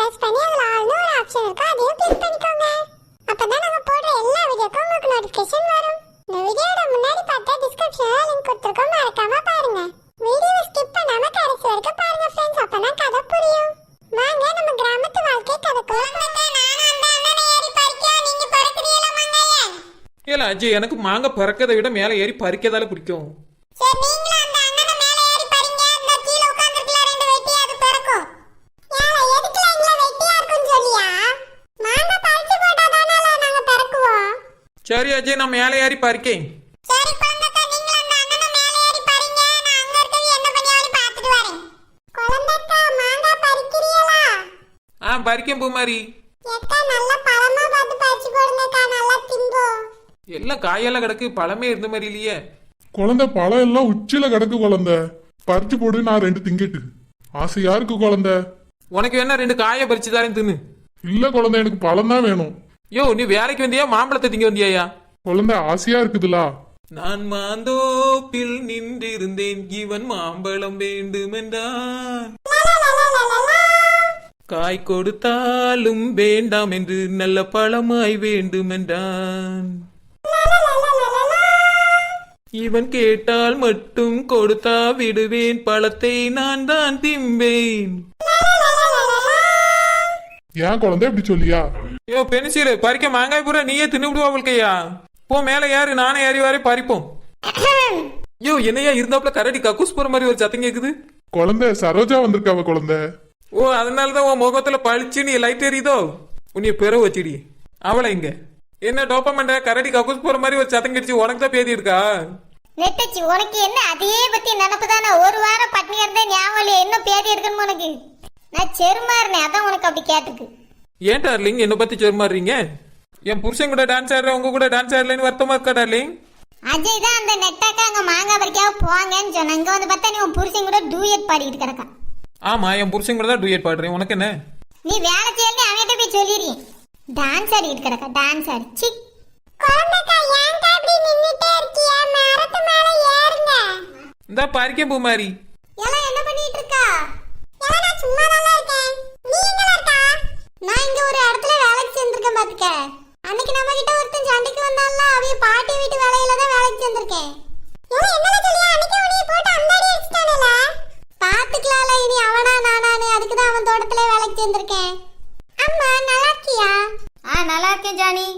Press பண்ணி அதுல ஆல்னு ஒரு ஆப்ஷன் இருக்கு, அதையும் கிளிக் பண்ணிக்கோங்க. அப்பதான் நாங்க போடுற எல்லா வீடியோக்கும் உங்களுக்கு நோட்டிபிகேஷன் வரும். இந்த வீடியோட முன்னாடி பார்த்தா டிஸ்கிரிப்ஷன்ல லிங்க் கொடுத்திருக்கோம், மறக்காம பாருங்க. வீடியோவை ஸ்கிப் பண்ணாம கடைசி வரைக்கும் பாருங்க ஃப்ரெண்ட்ஸ், அப்பதான் கதை புரியும். வாங்க நம்ம கிராமத்து வாழ்க்கை கதைக்குள்ள. ஏல அஜய், எனக்கு மாங்காய் பறக்கதை விட மேலே ஏறி பறிக்கதால பிடிக்கும். சரி அஜய், நான் மேலே ஏறி பறிக்கேன். பறிக்கேன் பூமாரி. எல்லாம் காயெல்லாம் கிடக்கு, பழமே இருந்த மாதிரி இல்லையே. குழந்தை பழம் எல்லாம் உச்சில கிடக்கு. குழந்தை பறிச்சு போடு, நான் 2 திங்கிட்டு. ஆசையா இருக்கு குழந்தை. உனக்கு வேணா 2 காயை பறிச்சு தாரேன் தின்னு. இல்ல குழந்தை, எனக்கு பழம் தான் வேணும். யோ, நீ வேலைக்கு வந்தியா மாம்பழத்தை திங்க வந்தியாயா? குழந்தை ஆசையா இருக்குதுலா. நான் மாந்தோப்பில் நின்றிருந்தேன், இவன் மாம்பழம் வேண்டுமென்றான். காய் கொடுத்தாலும் வேண்டாம் என்று நல்ல பழமாய் வேண்டுமென்றான். இவன் கேட்டால் மட்டும் கொடுத்தா விடுவேன், பழத்தை நான் தான் திம்பேன். ஏன் குழந்தை இப்படி சொல்லியா? யோ பென்சில் பறிக்க மாங்காய் பூரா நீயே தின்னு விடுவா உள்கையா. போ மேல ஏறு, நானே ஏறி வரை பறிப்போம். யோ என்னையா இருந்தாப்புல கரடி கக்கூஸ் போற மாதிரி ஒரு சத்தம் கேக்குது. குழந்தை சரோஜா வந்திருக்காவ குழந்தை. ஓ, அதனாலதான் உன் முகத்துல பழிச்சு நீ லைட் எரியுதோ. உன்னைய பெற வச்சிடி. அவளை இங்க என்ன டோப்பமண்ட கரடி கக்கூஸ் போற மாதிரி ஒரு சத்தம் கேட்டுச்சு. உனக்கு தான் பேதி இருக்கா? நெட்டச்சி, உனக்கு என்ன அதே பத்தி நினப்பு தானே? ஒரு வாரம் பட்னி இருந்தே ஞாபகம் என்ன பேதி எடுக்கணும் உனக்கு? நான் செருமா இருந்தேன், அதான் உனக்கு அப்படி கேட்டுக்கு. ஏன் டார்லிங் என்ன பத்தி செருமாறீங்க? என் புருஷன் கூட டான்ஸ் ஆடுற, உங்க கூட டான்ஸ் ஆடலன்னு வருத்தமா இருக்கா டார்லிங்? அஜய் தான் அந்த நெட்டாக்கா அங்க மாங்காய் பறிக்காம போங்கன்னு சொன்ன. இங்க வந்து பார்த்தா நீ உன் புருஷன் கூட டூயட் பாடிட்டு கிடக்கா. ஆமா, என் புருஷன் கூட தான் டூயட் பாடுறேன். உனக்கு என்ன? நீ வேலை செய்யல அவன்கிட்ட போய் சொல்லிடுறீ. டான்ஸ் ஆடிட்டு கிடக்கா, டான்ஸ் ஆடி. சி குழந்தைக்கா, ஏன்டா இப்படி நின்னுட்டே இருக்கிய? மரத்து மேல ஏறுங்க. இந்த பறிக்க பூமாரி. எல்லாம் என்ன பண்ணிட்டு இருக்கா? எல்லாம் நான் சும்மா தான் இருக்கேன். நீ எங்க இருக்கா? நான் இங்க ஒரு இடத்துல வேலைக்கு சேர்ந்திருக்கேன் பாத்துக்க. அன்னைக்கு நம்ம கிட்ட ஒருத்தன் சண்டைக்கு வந்தான்ல, அவிய பாட்டி வீட்டு வேலையில தான் வேலைக்கு சேர்ந்திருக்கேன். எல்லாம் என்னல சொல்லியா? அன்னைக்கு உன்னை போட்டு அந்தாடி அடிச்சிட்டானல. பாத்துக்கலாம்ல, இனி அவனா நானானே. அதுக்கு தான் அவன் தோட்டத்துல வேலைக்கு சேர்ந்திருக்கேன். அம்மா நல்லா இருக்கியா? நல்லா இருக்கேன் ஜானி.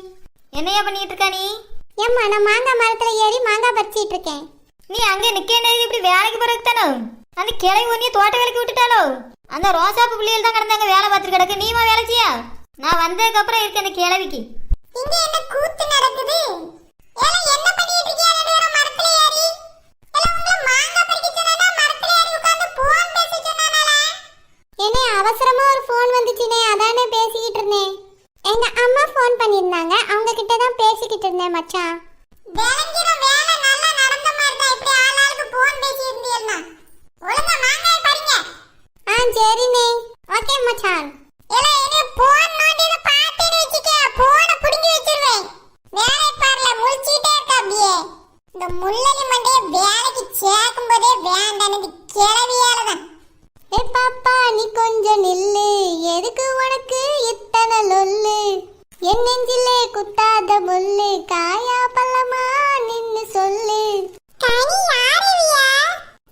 என்னையா பண்ணிட்டு இருக்க நீ? ஏம்மா, நான் மாங்காய் மரத்துல ஏறி மாங்காய் பறிச்சிட்டு இருக்கேன். நீ அங்க நிக்க இப்படி வேலைக்கு போறதுக்கு தானோ? அந்த கிளை ஒன்னிய தோட்ட வேலைக்கு விட்டுட்டாலோ? அந்த ரோசாப்பு பிள்ளைகள் தான் கடந்தாங்க வேலை பார்த்துட்டு கிடக்கு. நீமா வேலை செய்யா? நான் வந்ததுக்கு அப்புறம் இருக்க அந்த கிழவிக்கு இங்க என்ன கூத்து நடக்குது? ஏல என்ன பண்ணிட்டு இருக்கீங்க ரெண்டு பேரும் மரத்துல ஏறி? ஏல உங்க மாங்காய் பறிக்க சொன்னானா மரத்துல ஏறி உட்கார்ந்து போன் பேச சொன்னானால? என்ன அவசரமா ஒரு போன் வந்துச்சுனே, அதானே பேசிக்கிட்டு இருந்தேன். எங்க அம்மா போன் பண்ணிருந்தாங்க, அவங்க கிட்ட தான் பேசிக்கிட்டு இருந்தேன் மச்சான். வேலைங்கிற வேலை நல்லா நடந்த மாதிரி தான். இப்படி ஆளாளுக்கு போன் பேசி இருந்தீங்கன்னா ஒழுங்கா மாங்காய் பறிங்க. சரினே. ஓகே மச்சான். ஏல என்ன போன் நோண்டில பாத்துட்டு வெச்சிக்க, போனை புடிங்கி வச்சிருவேன். வேலை பாருல முழிச்சிட்டே இருக்க அப்படியே. இந்த முள்ளலி மண்டைய வேலைக்கு சேர்க்கும்போதே வேண்டானது கிளவியால தான். பாப்பா நீ கொஞ்சம் நில்லு, எதுக்கு உனக்கு இத்தனை லொல்லு? என் நெஞ்சிலே குத்தாத முள்ளு, காயா பள்ளமா நின்னு சொல்லு. கனி யாருவியா?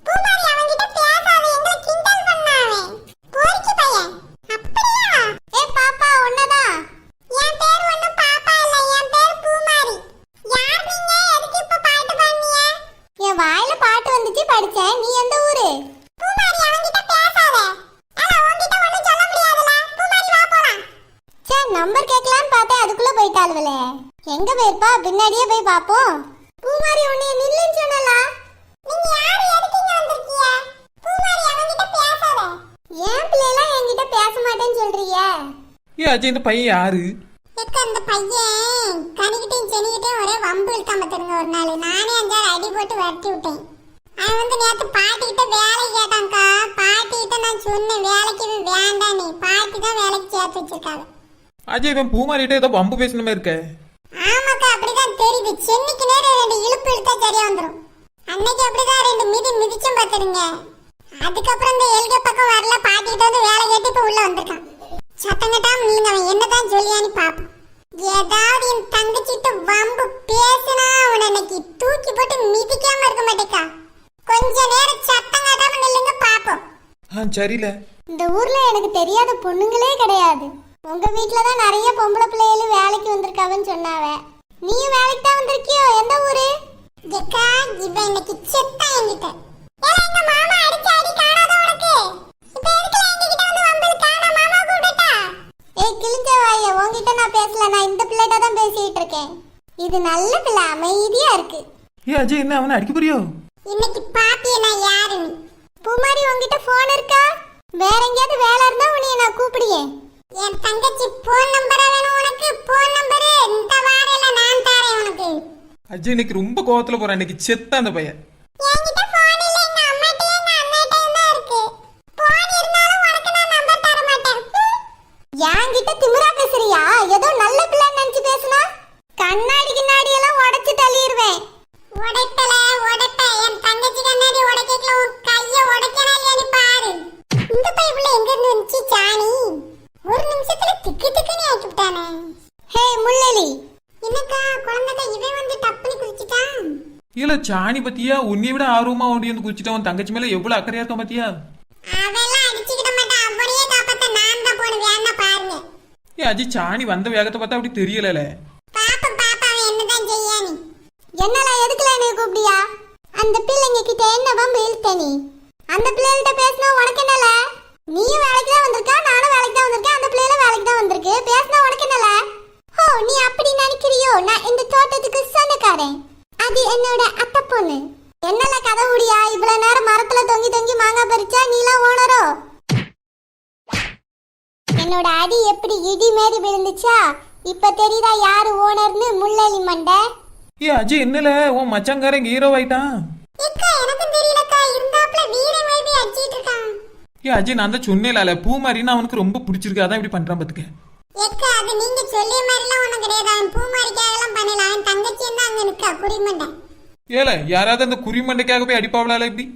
பூமாரி அவங்கிட்ட பேசாத, எங்களை கிண்டல் பண்ணாவே. போரிக்கி பையன். அப்படியா? பாப்பா உன்னதான். என் பேர் ஒண்ணு பாப்பா இல்ல, என் பேர் பூமாரி. யார் நீங்க? எதுக்கு இப்ப பாட்டு பாடுனீங்க? என் வாயில பாட்டு வந்துச்சு, படிச்சேன். நீ எந்த ஊரு? பூமாரி அவங்கிட்ட பேசாத. உன்கிட்ட ஒண்ணும் சொல்ல முடியாதுல. பூமாரி வா போலாம். நம்பர் கேட்கலான்னு பார்த்தேன், அதுக்குள்ள போயிட்டாளுவலே. எங்க போயிருப்பா? பின்னாடியே போய் பாப்போம். பூமாரி உன்னை நில்லுன்னு சொன்னல. நீங்க யாரு? எதுக்கு இங்க வந்திருக்கீங்க? பூமாரி அவங்கிட்ட பேசாத. ஏன் பிள்ளைலாம் என்கிட்ட பேச மாட்டேன்னு சொல்றீங்க? ஏ அஜய், இந்த பையன் யாரு? அந்த பையன் கனிக்கிட்டையும் செனிக்கிட்டையும் ஒரே வம்பு இருக்காம தருங்க. ஒரு நாள் நானே 5 அடி போட்டு வரட்டி விட்டேன். அவன் வந்து நேற்று பாட்டிக்கிட்ட வேலை கேட்டான்க்கா. பாட்டிக்கிட்ட நான் சொன்னேன் வேலைக்கு வேண்டான்னு. பாட்டி தான் வேலைக்கு சேர்த்து வச்சிருக்காங்க. அஜய், இவன் பூமாரிட்ட ஏதோ பம்பு பேசின மாதிரி இருக்க. ஆமாக்கா, அப்படிதான் தெரியுது. சென்னைக்கு நேரம் 2 இழுப்பு இழுத்தா சரியா வந்துடும். அன்னைக்கு அப்படிதான் 2 மிதி மிதிச்சும் பார்த்துருங்க. அதுக்கப்புறம் இந்த எல்கே பக்கம் வரல, பாட்டிக்கிட்ட வந்து வேலை கேட்டு இப்ப உள்ள வந்திருக்கான். சரியில்ல. இந்த ஊர்ல எனக்கு தெரியாத பொண்ணுங்களே கிடையாது. உங்க வீட்ல தான் நிறைய பொம்பளை பிள்ளைகள் வேலைக்கு வந்திருக்காவன்னு சொன்னாவ. நீயும் வேலைக்கு தான் வந்திருக்கியோ? எந்த ஊரு? ஏக்கா இவ இன்னைக்கு செத்தா என்கிட்ட. ஏல எங்க மாமா அடிச்சு அடி காணாத உனக்கு. இப்போ எதுக்கு என்கிட்ட வந்து வம்பிழுத்தா? நான் மாமா கூப்பிட்டா. ஏய் கிழிஞ்ச வாயே, உன்கிட்ட நான் பேசல. நான் இந்த பிள்ளைகிட்ட தான் பேசிட்டு இருக்கேன். இது நல்ல பிள்ளை, அமைதியா இருக்கு. ஏ அஜய், என்ன அவனை அடிக்க போறியோ? இன்னைக்கு பாப்பிய நான் யாரு? நீ பூமாரி உன்கிட்ட போன் இருக்கா? வேற எங்கயாவது வேலை இருந்தா உன்னைய நான் கூப்பிடுவேன். என் தங்கச்சி போன் நம்பர் வேணும் உனக்கு? போன் நம்பர் இந்த வாரேல நான் தரேன் உனக்கு. அஜய் இன்னைக்கு ரொம்ப கோவத்துல போறான். இன்னைக்கு செத்த அந்த பையன். என்கிட்ட போன் இல்ல, எங்க அம்மாட்டே எங்க அண்ணாட்டே தான் இருக்கு. போன் இருந்தாலும் உனக்கு நான் நம்பர் தர மாட்டேன். என்கிட்ட திமிரா பேசுறியா? ஏதோ நல்ல பிள்ளை நினைச்சு பேசுனா கண்ணாடி கிண்ணாடி எல்லாம் உடைச்சு தள்ளிடுவேன். உடைப்பல உடைப்ப என் தங்கச்சி கண்ணாடி உடைக்கல, உன் கைய உடைக்கறா இல்லையான்னு பாரு. இந்த பைப்புல எங்க இருந்து வந்துச்சு சாணி? ஒரு நிமிஷத்துல திக்கு திக்குன்னு ஆக்கிட்டானே. ஹே முள்ளலி, என்னக்கா குழந்தைங்க இவன் வந்து டப்புனி குதிச்சிட்டான். இல்ல சாணி பத்தியா? உன்னை விட ஆர்வமா ஓடி வந்து குதிச்சுட்டான். தங்கச்சி மேல எவ்வளவு அக்கறையா இருக்கான் பத்தியா? அவெல்லாம் அடிச்சுக்கிட மாட்டான். அவனையே காப்பாத்த நான் தான் போன வேணா பாருங்க. ஏ அஜய், சாணி வந்த வேகத்தை பார்த்தா அப்படி தெரியல. பாப்பா அவன் என்னதான் செய்யானி? என்னல எதுக்குல என்ன கூப்பிடியா? அந்த பிள்ளைங்க கிட்ட என்ன வம்பு இழுத்த நீ? அந்த பிள்ளைகிட்ட பேசினா உனக்கு என்னல? நீயும் வேலைக்கு தான் வந்திருக்கா, நானும் வேலைக்கு தான் வந்திருக்கேன், அந்த பிள்ளைல வேலைக்கு தான் வந்திருக்கு. பேசினா உனக்கு என்னல? ஓ, நீ அப்படி நினைக்கிறியோ? நான் இந்த தோட்டத்துக்கு சொந்தக்காரன். அது என்னோட அத்தை பொண்ணு. என்னல கதை முடியா? இவ்வளவு நேரம் மரத்துல தொங்கி தொங்கி மாங்காய் பறிச்சா நீலாம் ஓனரோ? என்னோட அடி எப்படி இடி மாரி விழுந்துச்சா? இப்ப தெரியுதா யாரு ஓனர்னு? முள்ளலி மண்டை. ஏ அஜய், என்னல உன் மச்சாங்காரன் ஹீரோ ஆயிட்டான்? எனக்கு தெரியலக்கா, இருந்தாப்ல வீர மாதிரி அடிச்சிட்டு இருக்கான். ஏ அஜய், நான் தான் சொன்னேன்ல பூ மாதிரின்னு அவனுக்கு ரொம்ப பிடிச்சிருக்கு, அதான் இப்படி பண்றான் பாத்துக்க. ஏக்கா அது நீங்க சொல்லிய மாதிரிலாம் ஒண்ணும் கிடையாது. அவன் பூ மாதிரிக்காகலாம் பண்ணல. அவன் தங்கச்சி தான் அங்க நிக்கா, குறிமண்டை. ஏல, யாராவது அந்த குறிமண்டைக்காக போய் அடிப்பாவளால இப்படி?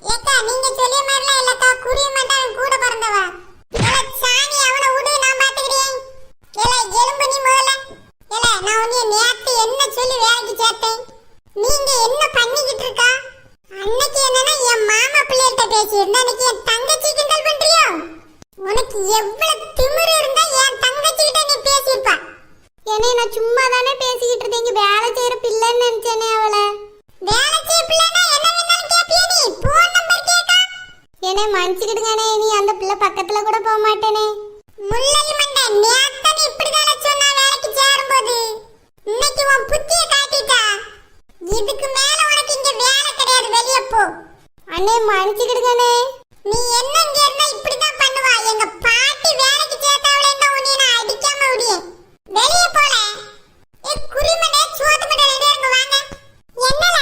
ஏக்கா நீங்க சொல்லிய மாதிரிலாம் இல்லக்கா, குறிமண்டை அவன் கூட பிறந்தவா. ஏல சாணி அவனை விடு, நான் பாத்துக்கிறேன். ஏல எலும்பு நீ முதல்ல. ஏல நான் உன்னை நேத்து என்ன சொல்லி வேலைக்கு சேர்த்தேன்? நீங்க என்ன பண்ணிக்கிட்டு இருக்கா? அன்னைக்கு என்னன்னா என் மாமா பிள்ளைகிட்ட பேசியிருந்தா, இன்னைக்கு என் தங்கச்சி கிண்டல் பண்றியோ? உனக்கு எவ்வளவு திமிரு இருந்தா என் தங்கச்சி கிட்ட நீ பேசியிருப்பா? என்னை நான் சும்மா தானே பேசிக்கிட்டு இருந்தேன். இங்க வேலை செய்யற பிள்ளைன்னு நினைச்சேனே அவளை. வேலை செய்ய பிள்ளைனா என்ன வேணாலும் கேப்பியா நீ? போன் நம்பர் கேட்கா? என்னை மன்னிச்சுக்கிடுங்கனே, நீ அந்த பிள்ளை பக்கத்துல கூட போக மாட்டேனே. முள்ளலி மண்டை, நேத்து நீ இப்படிதானே சொன்னா வேலைக்கு சேரும்போது? இன்னைக்கு உன் புத்திய காட்டிட்டா. இதுக்கு மேல உனக்கு இங்க வேலை கிடையாது, வெளிய போ. அண்ணே மன்னிச்சுக்கிடுங்கனே. நீ என்ன இங்க இருந்தா இப்படிதான் பண்ணுவா? எங்க பாட்டி வேலைக்கு சேர்த்தாவளேன்னா உன்னை நான் அடிக்காம விடுவேன். வெளிய போல. ஏ குறிமடே, சோத்து மடை ரெண்டு பேரும் வாங்க. என்னல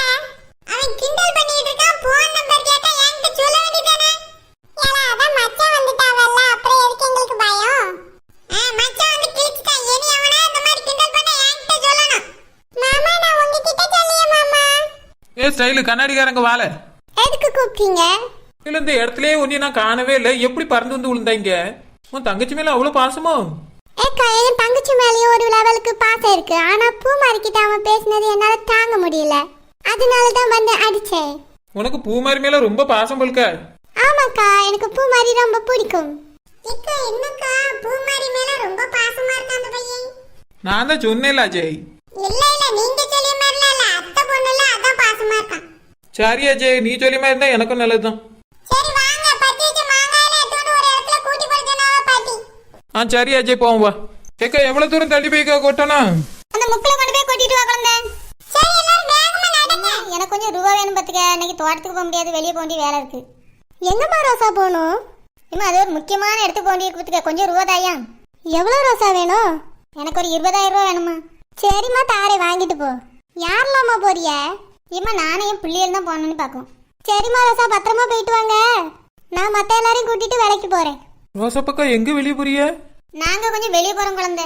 அவன் கிண்டல் பண்ணிட்டு இருக்கான்? போன் நம்பர் கேட்டா என்கிட்ட சொல்ல வேண்டியதானே? ஏல அதான் மச்சான் வந்துட்டாவல்ல, அப்புறம் எதுக்கு எங்களுக்கு பயம்? மச்சான் வந்து கிழிச்சிட்டான். இனி அவனா இந்த மாதிரி கிண்டல் பண்ண என்கிட்ட சொல்லணும். மாமா நான் உங்ககிட்ட சொல்லியே மாமா. ஏ ஸ்டைலு, கண்ணாடிக்காரங்க வாழ. எதுக்கு கூப்பிட்டீங்க? இல்ல, இந்த இடத்துலயே ஒன்னி நான் காணவே இல்லை. எப்படி பறந்து வந்து விழுந்தாங்க? உன் தங்கச்சி மேல அவ்வளவு பாசமோ? ஏக்கா என் தங்கச்சி மேலேயும் ஒரு லெவலுக்கு பாசம் இருக்கு. ஆனா பூமாரிக்கிட்ட அவன் பேசினது என்னால தாங்க முடியல. அதனாலதான் வந்து அடிச்சேன். உனக்கு பூமாரி மேல ரொம்ப பாசம் போல்க. ஆமாக்கா, எனக்கு பூமாரி ரொம்ப பிடிக்கும். ஏக்கா என்னக்கா பூமாரி மேல ரொம்ப பாசமா இருக்க அந்த பையன்? நான் தான் சொன்னேன்ல அஜய். இல்ல நீங்க சொல்லிய மாதிரில இல்ல, அத்தை பொண்ணுல அதான் பாசமா இருக்கான். சரி அஜய், நீ சொல்லி மாதிரி இருந்தா எனக்கும் நல்லதுதான். சரி வாங்க, பத்தி வச்ச மாங்காயில எடுத்துட்டு ஒரு இடத்துல கூட்டி போடுறதுனால பாட்டி. சரி அஜய், போவோம் வா. ஏக்கா எவ்வளவு தூரம் தள்ளி போய்க்கா கொட்டணும்? அந்த முக்குல கொண்டு போய் கொட்டிட்டு வா குழந்தை. சரி எல்லாரும் வேகமா நடங்க. எனக்கு கொஞ்சம் ரூபா வேணும் பாத்துக்க. இன்னைக்கு தோட்டத்துக்கு போக முடியாது, வெளியே போக வேண்டிய வேலை இருக்கு. எங்கம்மா ரோசா போகணும்? இம்மா அது ஒரு முக்கியமான இடத்துக்கு போக வேண்டிய பாத்துக்க. கொஞ்சம் ரூபா தாயா. எவ்வளவு ரோசா வேணும்? எனக்கு ஒரு 20,000 ரூபா வேணுமா? சரிம்மா தாரே, வாங்கிட்டு போ. யாரெல்லாமா போறிய? இம்மா நானே என் பிள்ளைகள் தான் போகணும்னு பாக்கும். சரிம்மா ரோசா, பத்திரமா போயிட்டு வாங்க. நான் மத்த எல்லாரையும் கூட்டிட்டு வேலைக்கு போறேன். ரோசப்பக்கா எங்க வெளியே போறிய? நாங்க கொஞ்சம் வெளியே போறோம் குழந்தை.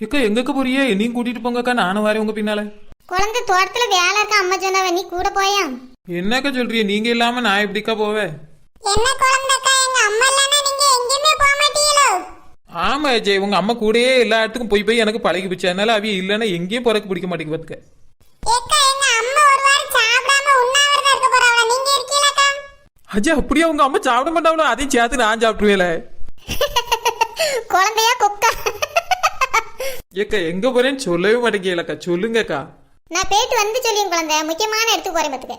ஏக்கா எங்கக்க போறிய? என்னையும் கூட்டிட்டு போங்கக்கா, நானும் வரேன் உங்க பின்னால. குழந்தை தோட்டத்துல வேலை இருக்க அம்மா சொன்னாவ, நீ கூட போயா? என்னக்கா சொல்றிய? நீங்க இல்லாம நான் எப்படிக்கா போவேன்? என்ன குழந்தைக்கா, எங்க அம்மா இல்லனா நீங்க எங்கேயுமே போக மாட்டீங்களோ? ஆமா அஜய், உங்க அம்மா கூடயே எல்லா இடத்துக்கும் போய் எனக்கு பழகி போச்சு. அதனால அவிய இல்லைன்னா எங்கேயும் போறக்கு பிடிக்க மாட்டேங்க பாத்துக்க. ஏக்கா எங்க அம்மா ஒரு வாரம் சாப்பிடாம உண்ணாவிரதம் இருக்க போறாவளா, நீங்க இருக்கீங்களாக்கா? அஜய் அப்படியே உங்க அம்மா சாப்பிட மாட்டாங்களோ அதையும் சேர்த்து நான் சாப்பிட்டுவேல. குழந்தையா கொக்கா? ஏக்கா எங்க போறேன்னு சொல்லவே மாட்டேங்கலக்கா, சொல்லுங்கக்கா. நான் போயிட்டு வந்து சொல்லியும் குழந்தை, முக்கியமான இடத்துக்கு போறேன் பாத்துக்க.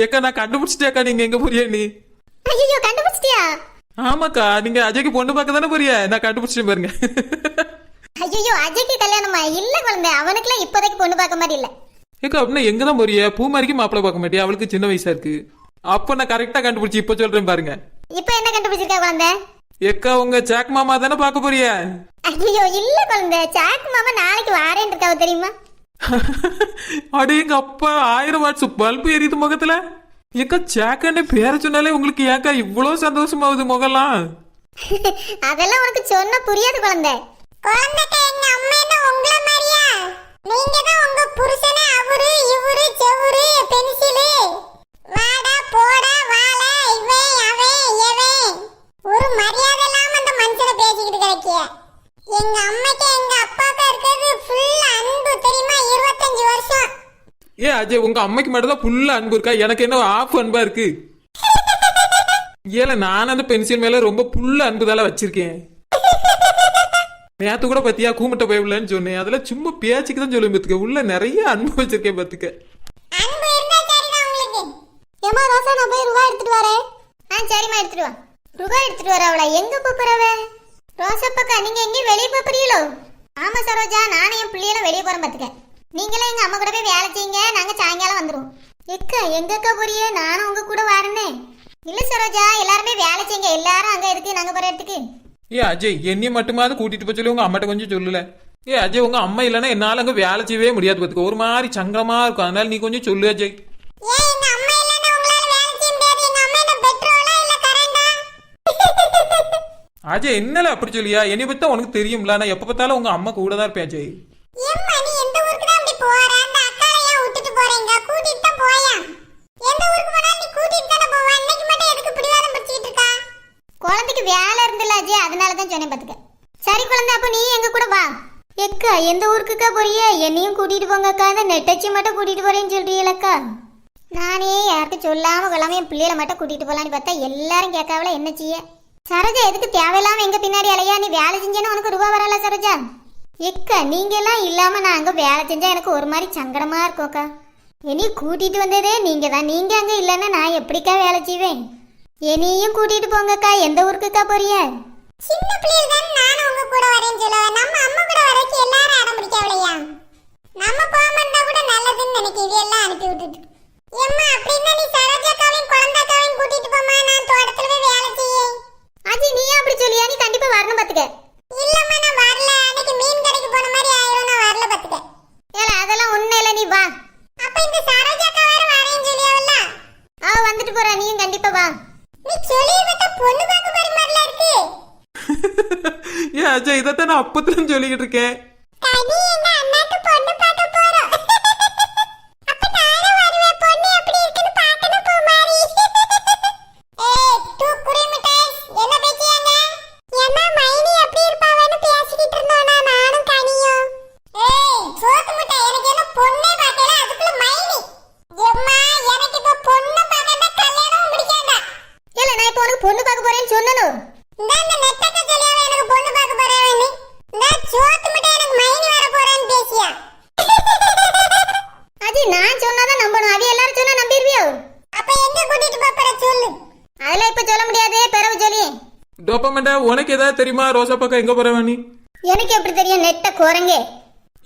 ஏக்கா நான் கண்டுபிடிச்சிட்டேக்கா நீங்க எங்க போறியா நீ. ஐயோ கண்டுபிடிச்சிட்டியா? ஆமாக்கா நீங்க அஜய்க்கு பொண்ணு பார்க்க தானே போறியா, நான் கண்டுபிடிச்சிட்டேன் பாருங்க. ஐயோ அஜய்க்கு கல்யாணமா? இல்ல குழந்தை, அவனுக்குலாம் இப்போதைக்கு பொண்ணு பார்க்க மாதிரி இல்ல. ஏக்கா அப்படின்னா எங்க தான் போறிய? பூமாரிக்கு மாப்பிள்ளை பார்க்க மாட்டியா, அவளுக்கு சின்ன வயசா இருக்கு. அப்ப நான் கரெக்டா கண்டுபிடிச்சி இப்ப சொல்றேன் பாருங்க. இப்ப என்ன கண்டுபிடிச்சிருக்கா குழந்தை? ஏக்கா உங்க சாக் மாமா தானே பார்க்க போறிய? ஐயோ இல்ல குழந்தை, சாக்கு மாமா நாளைக்கு வாரேன் இருக்காவ தெரியுமா? அடே எங்க அப்பா 1000 வாட்ஸ் பல்பு எரியுது முகத்துல. ஏக்கா சாக்கன்னு பேர சொன்னாலே உங்களுக்கு ஏக்கா இவ்வளவு சந்தோஷமாகுது முகலாம்? அதெல்லாம் உனக்கு சொன்ன புரியாது குழந்தை. குழந்தைக்கு எங்க அம்மா என்ன உங்கள மாதிரியா? நீங்க தான் உங்க புருஷனை அவரு இவரு செவுரு பென்சிலு வாடா போடா வாழ இவன் அவன் எவன் ஒரு மரியாதை இல்லாம அந்த மனுஷனை பேசிக்கிட்டு கிடைக்கிய. எங்க அம்மாக்கு எங்க அப்பாவுக்கு இருக்கிறது ஃபுல் அன்பு தெரியுமா? 25 வருஷம். ஏ அஜய் உங்க அம்மைக்கு மட்டும் தான் ஃபுல்லா அன்பு இருக்கா, எனக்கு என்ன ஆஃப் அன்பா இருக்கு? ஏல நான் அந்த பென்சில் மேல ரொம்ப புல்ல அன்பு தால வச்சிருக்கேன். நேத்து கூட பத்தியா கூமிட்ட போயிடலன்னு சொன்னேன், அதெல்லாம் சும்மா பேச்சுக்கு தான் சொல்லுவேன் பாத்துக்க, உள்ள நிறைய அன்பு வச்சிருக்கேன் பாத்துக்க. அன்பு இருந்தா சரிதான் உங்களுக்கு. ஏமா ரோசா நான் போய் ரூபா எடுத்துட்டு வரேன். சரிம்மா எடுத்துட்டு வா. ரூபா எடுத்துட்டு வர அவளை எங்க போறவ? ரோசா பக்கா நீங்க எங்கேயும் வெளியே போறீங்களோ? ஆமா சரோஜா, நானும் என் பிள்ளையோட வெளியே போறேன் பாத்துக்க. நீங்களும் எங்க அம்மா கூட போய் வேலை செய்யுங்க, நாங்க சாயங்காலம் வந்துருவோம். எக்கா எங்கக்கா போறிய? நானும் உங்க கூட வரேனே. இல்ல சரோஜா, எல்லாருமே வேலை செய்யுங்க, எல்லாரும் அங்க இருக்கு நாங்க போற இடத்துக்கு. ஏ அஜய் என்னைய மட்டுமாவது கூட்டிட்டு போய் சொல்லி உங்க அம்மாட்ட கொஞ்சம் சொல்லல. ஏ அஜய் உங்க அம்மா இல்லைன்னா என்னால அங்க வேலை செய்யவே முடியாது பாத்துக்க, ஒரு மாதிரி சங்கடமா இருக்கும், அதனால நீ கொஞ்சம் சொல்லு அஜய். ஏன் எங்க அம்மா இல்லனா உங்களால வேலை செய்ய முடியாது? எங்க அம்மா என்ன பெட்ரோலா இல்ல கரண்டா? அஜய் என்னல அப்படி சொல்லியா? என்னை பத்தி தான் உனக்கு தெரியும்ல, நான் எப்ப பார்த்தாலும் உங்க அம்மா கூட தான் இருப்பேன் அஜய். ஏம்மா நீ எந்த ஊருக்கு தான் அப்படி போற? அந்த அக்காவை ஏன் விட்டுட்டு போறீங்க? கூட்டிட்டு தான் போயா. எந்த ஊருக்கு போனாலும் நீ கூட்டிட்டு தானே போவ. இன்னைக்கு மட்டும் எதுக்கு பிடிவாதம் பிடிச்சிட்டு இருக்கா? குழந்தைக்கு வேலை இருந்துல அஜய், அதனால தான் சொன்னேன் பாத்துக்க. சரி குழந்தை, அப்ப நீ எங்க கூட வா. எக்கா எந்த ஊருக்குக்கா போறிய? என்னையும் கூட்டிட்டு போங்கக்கா. இந்த நெட்டச்சி மட்டும் கூட்டிட்டு போறேன்னு சொல்றீங்களக்கா. நானே யாருக்கும் சொல்லாம கொள்ளாம என் பிள்ளைகளை மட்டும் கூட்டிட்டு போலான்னு பார்த்தா எல்லாரும் கேட்காவல என்ன செய்ய? சரோஜா எதுக்கு தேவையில்லாம எங்க பின்னாடி அலையா? நீ வேலை செஞ்சேன்னா உனக்கு ரூபா வரல சரோஜா. எக்கா நீங்க எல்லாம் இல்லாம நான் அங்க வேலை செஞ்சா எனக்கு ஒரு மாதிரி சங்கடமா இருக்கும்க்கா. என்னைய கூட்டிட்டு வந்ததே நீங்க தான், நீங்க அங்க இல்லைன்னா நான் எப்படிக்கா வேலை செய்வேன்? என்னையும் கூட்டிட்டு போங்கக்கா. எந்த ஊருக்குக்கா போறிய? சின்ன பிள்ளைகள் தான் நானும் உங்க கூட வரேன்னு சொல்லுவேன். நம்ம அம்மா கூட வரக்கு எல்லாரும் அடம் பிடிக்கவளையா? நம்ம போகாம கூட நல்லதுன்னு நினைக்க இதெல்லாம் அனுப்பி விட்டுட்டு. ஏம்மா அப்படின்னா நீ சரோஜாக்காவையும் குழந்தாக்காவையும் கூட்டிட்டு போமா, நான் தோட்டத்துல போய் வேலை செய்யேன். அஜி நீ அப்படி சொல்லியா? நீ கண்டிப்பா வரணும் பாத்துக்க. இல்லம்மா நான் வரல, அன்னைக்கு மீன் கடைக்கு போன மாதிரி ஆயிரும், நான் வரல பாத்துக்க. ஏல அதெல்லாம் ஒண்ணு இல்ல, நீ வா. அப்ப இந்த சரோஜாக்கா வேற வரேன்னு சொல்லியாவல்ல? அவ வந்துட்டு போறா, நீயும் கண்டிப்பா வா. நீ சொல்லி பார்த்தா பொண்ணு பார்க்க போற மாதிரில இருக்கு. ஏ அஜய் இதைத்தான் நான் அப்பத்துல சொல்லிக்கிட்டு இருக்கேன். கனி எங்க அண்ணாக்கு பொண்ணு பார்க்க போறோம். அப்ப நானும் வருவேன், பொண்ணு எப்படி இருக்குன்னு பார்க்கணும் பூமாரி. ஏய் டூ குடி மிட்டாய் என்ன பேசியாங்க? ஏம்மா மைனி எப்படி இருப்பாவன்னு பேசிக்கிட்டு இருந்தோனா நானும் கனியும். ஏய் சோத்து மிட்டாய் எனக்கு என்ன பொண்ணே பார்க்கல, அதுக்குள்ள மைனி. எம்மா எனக்கு இப்ப பொண்ணு பார்க்கறத கல்யாணம் முடிக்காதா? ஏல நான் இப்போ உனக்கு பொண்ணு பார்க்க போறேன்னு சொன்னனும். இந்த நெட்டக்க சொல்லியாவே எனக்கு பொண்ணு பார்க்க போறேன்னு. இந்த சோத்து மிட்டாய் எனக்கு மைனி வர போறேன்னு பேசியா? அஜி நான் சொன்னாதான் நம்பணும், அது எல்லாரும் சொன்னா நம்பிடுவியோ? அப்ப எங்க கூட்டிட்டு போற சொல்லு. அதெல்லாம் இப்ப சொல்ல முடியாது, பிறகு சொல்லி. டோப்பமெண்டா உனக்கு ஏதாவது தெரியுமா? ரோசா பக்கம் எங்க போறவா நீ? எனக்கு எப்படி தெரியும்? நெட்ட குரங்கே.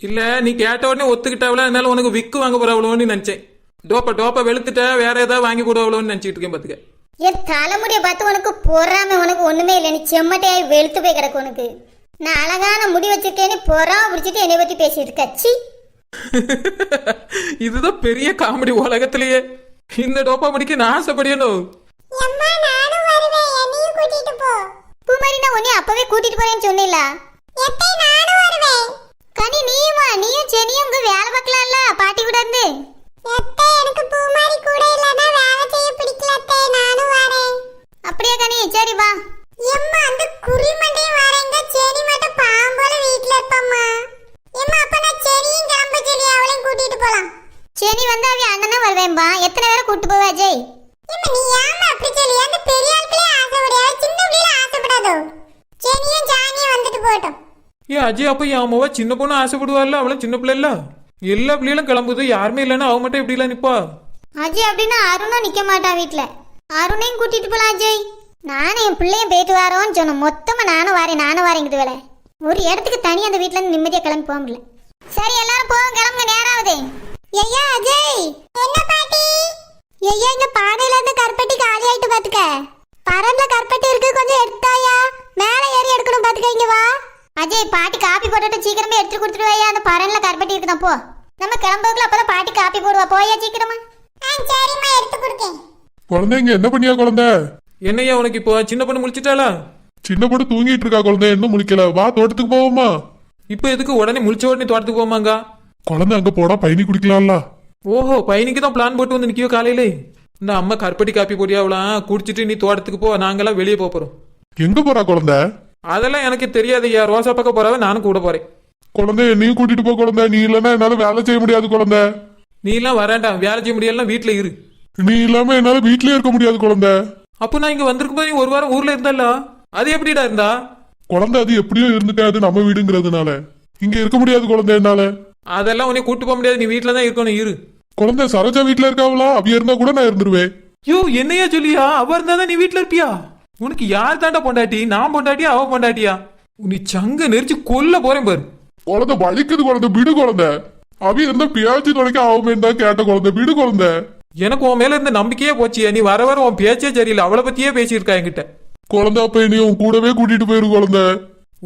இல்ல நீ கேட்ட உடனே ஒத்துக்கிட்டாவல, அதனால உனக்கு விக்கு வாங்க போறவளோன்னு நினைச்சேன். டோப்பா வெளுத்துட்ட வேற ஏதாவது வாங்கி போடுவளோன்னு நினைச்சிட்டு இருக்கேன் பாத்துக்க. என் தலைமுடியை பார்த்து உனக்கு பொறாம உனக்கு ஒண்ணுமே இல்லை, நீ செம்மட்டையாய் வெளுத்து போய் கிடக்கு உனக்கு. நான் அழகான முடி வச்சிருக்கேன்னு பொறாம பிடிச்சிட்டு என்னை பத்தி பேசிட்டு கச்சி. இதுதான் பெரிய காமெடி உலகத்திலேயே. இந்த டோப்பா முடிக்க நான் ஆசைப்படியணும். அம்மா நானும் வருவேன், என்னையும் கூட்டிட்டு போ. பூமாரி நான் உன்னை அப்பவே கூட்டிட்டு போறேன்னு சொன்னீங்களா? எத்தை நானும் வருவேன். கனி நீயுமா? நீயும் செனியும் உங்க வேலை பார்க்கலாம்ல பாட்டி கூட இருந்து. எத்தை எனக்கு பூமாரி கூட இல்லனா வேலை செய்ய பிடிக்கல அத்தை, நானும் வரேன். அப்படியே கனி, சரி வா. எம்மா அந்த குறி மண்டையும் வரேங்க, செடி மட்டும் பாம்போல வீட்ல இருப்பம்மா. எம்மா அப்ப நான் செடியும் கிளம்ப சொல்லி அவளையும் கூட்டிட்டு போலாம். செனி வந்து அவ அண்ணனா வருவேன்பா. எத்தனை பேரை கூட்டு போவா அஜய்? எம்மா நீ போகட்டும். ஏ அஜய், அப்ப என் அம்மாவா சின்ன பொண்ணு ஆசைப்படுவாள்ல, அவளும் சின்ன பிள்ளை இல்ல. எல்லா பிள்ளைகளும் கிளம்புது, யாருமே இல்லைன்னா அவ மட்டும் எப்படிலாம் நிப்பா? அஜய் அப்படின்னா அருணும் நிக்க மாட்டான் வீட்டுல. அருணையும் கூட்டிட்டு போலாம் அஜய். நானும் என் பிள்ளையும் போயிட்டு வரோன்னு சொன்னேன். மொத்தமா நானும் வரேங்கிட்டு வேலை. ஒரு இடத்துக்கு தனி அந்த வீட்டுல இருந்து நிம்மதியா கிளம்பி போக முடியல. சரி எல்லாரும் போவோம், கிளம்புங்க, நேரம் ஆகுது. ஐயா அஜய். என்ன பாட்டி? ஐயா இங்க பானையில இருந்து கருப்பட்டி காலி ஆயிட்டு பாத்துக்க. பரன்ல கருப்பட்டி இருக்கு, கொஞ்சம் எடுத்தாயா. மேல ஏறி எடுக்கணும் பாத்துக்க. இங்க வா அஜய். பாட்டி காப்பி போட்டுட்டு சீக்கிரமே எடுத்து கொடுத்துருவாயா. அந்த பரன்ல கருப்பட்டி இருக்குதான், போ. நம்ம கிளம்புறதுக்குள்ள அப்பதான் பாட்டி காப்பி போடுவா. போயா சீக்கிரமா. சரிம்மா, எடுத்து கொடுக்கேன். குழந்தைங்க என்ன பண்ணியா குழந்தை? என்னையா உனக்கு இப்போ சின்ன பொண்ணு முழிச்சிட்டாளா? சின்ன பொண்ணு தூங்கிட்டு இருக்கா குழந்தை, இன்னும் முழிக்கல. வா தோட்டத்துக்கு போவோமா? இப்போ எதுக்கு உடனே முழிச்ச உடனே தோட்டத்துக்கு போமாங்க? குழந்தை அங்க போனா பயணி குடிக்கலாம்ல. ஓஹோ, பையனுக்கு தான் பிளான் போட்டு வந்து நிக்கியோ காலையிலே. இந்த அம்மா கருப்பட்டி காப்பி போடியாவலாம் குடிச்சிட்டு நீ தோட்டத்துக்கு போ, நாங்கெல்லாம் வெளியே போறோம். எங்க போறா குழந்தை? அதெல்லாம் எனக்கு தெரியாதுய்யா. ரோசா பக்கம் போறவ, நானும் கூட போறேன். குழந்தை என்னையும் கூட்டிட்டு போ குழந்தை. நீ இல்லைன்னா என்னால வேலை செய்ய முடியாது குழந்தை. நீ எல்லாம் வரேன்டாம், வேலை செய்ய முடியலாம், வீட்டுல இரு. நீ இல்லாம என்னால வீட்லயே இருக்க முடியாது குழந்தை. அப்போ நான் இங்க வந்திருக்கும் போது நீ ஒரு வாரம் ஊர்ல இருந்தால, அது எப்படிடா இருந்தா? குழந்தை அது எப்படியோ இருந்துட்டாது, நம்ம வீடுங்கிறதுனால. இங்க இருக்க முடியாது குழந்தை என்னால. அதெல்லாம் உன்னை கூட்டு போக முடியாது, நீ வீட்டுல தான் இருக்கணும், இரு. குழந்தை சரோஜா வீட்டுல இருக்காவளா? அவிய இருந்தா கூட நான் இருந்துருவேன். யோ, என்னையா சொல்லியா? அவ இருந்தாதான் நீ வீட்டுல இருப்பியா? உனக்கு யார் தாண்டா பொண்டாட்டி? நான் பொண்டாட்டியா அவ பொண்டாட்டியா? நீ சங்க நெரிச்சு கொல்ல போறேன் பாரு. குழந்தை வலிக்குது குழந்தை, விடு குழந்தை. அவிய இருந்தா பேச்சு துணைக்க அவன் தான் கேட்ட குழந்தை, விடு குழந்தை. எனக்கு உன் மேல இருந்த நம்பிக்கையே போச்சியா. நீ வர வர உன் பேச்சே சரியில்லை, அவளை பத்தியே பேசியிருக்கா என்கிட்ட. குழந்தை அப்ப நீ உன் கூடவே கூட்டிட்டு போயிரு குழந்தை.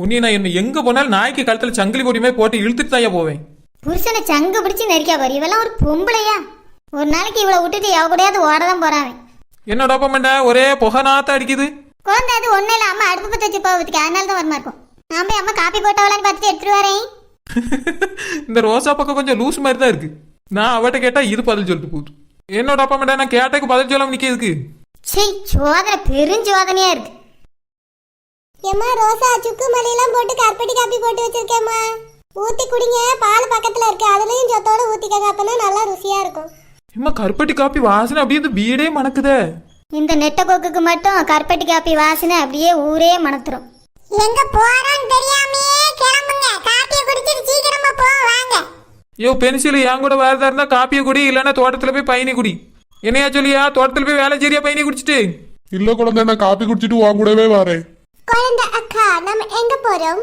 உன்னை நான் என்ன எங்க போனாலும் நாய்க்கு கழுத்துல சங்கிலி பொடியுமே போட்டு இழுத்துட்டு தான் போவேன். புருஷனை சங்கு பிடிச்சு நெரிக்கா பாரு. இவெல்லாம் ஒரு பொம்பளையா? ஒரு நாளைக்கு இவளை விட்டுட்டு எவ கூடயாவது ஓடதான் போறான். என்னடா பண்ண ஒரே புகை நாத்த அடிக்குது. குழந்தை அது ஒன்னும் இல்ல, அம்மா அடுப்பு பத்த வச்சு போவதுக்கு, அதனால தான் வரமா இருக்கும். நான் போய் அம்மா காப்பி போட்டவளான்னு பார்த்துட்டு எடுத்துட்டு வரேன். இந்த ரோசா பக்கம் கொஞ்சம் லூஸ் மாதிரி தான் இருக்கு. நான் அவட்ட கேட்டா இது பதில் சொல்லிட்டு போகுது. என்னோட அப்பா மட்டும் நான் கேட்டக்கு பதில் சொல்லாம நிக்கிறதுக்கு. சே, சோதனை பெருஞ்சோதனையா இருக்கு. ஏம்மா, ரோசா சுக்கு மல்லியெல்லாம் போட்டு கருப்பட்டி காப்பி போட்டு வச்சிருக்கேம்மா. ஊத்தி குடிங்க. பால் பக்கத்துல இருக்கு, அதுலயும் சொத்தோட ஊத்திக்கங்க, அப்பதான் நல்லா ருசியா இருக்கும். இம்மா கருப்பட்டி காப்பி வாசனை அப்படியே இந்த வீடே மணக்குதே. இந்த நெட்ட கொக்குக்கு மட்டும் கருப்பட்டி காப்பி வாசனை அப்படியே ஊரே மணத்துரும். எங்க போறோம்னு தெரியாமையே கிளம்புங்க. காப்பியை குடிச்சிட்டு சீக்கிரமா போ, வாங்க. யோ பென்சில், என் கூட வேறதா இருந்தா காப்பியை குடி, இல்லைன்னா தோட்டத்துல போய் பையனி குடி. என்னையா சொல்லியா? தோட்டத்துல போய் வேலை சரியா பையனி குடிச்சிட்டு? இல்ல குழந்தை, நான் காப்பி குடிச்சிட்டு உன் கூடவே வரேன். குழந்தை அக்கா, நம்ம எங்க போறோம்?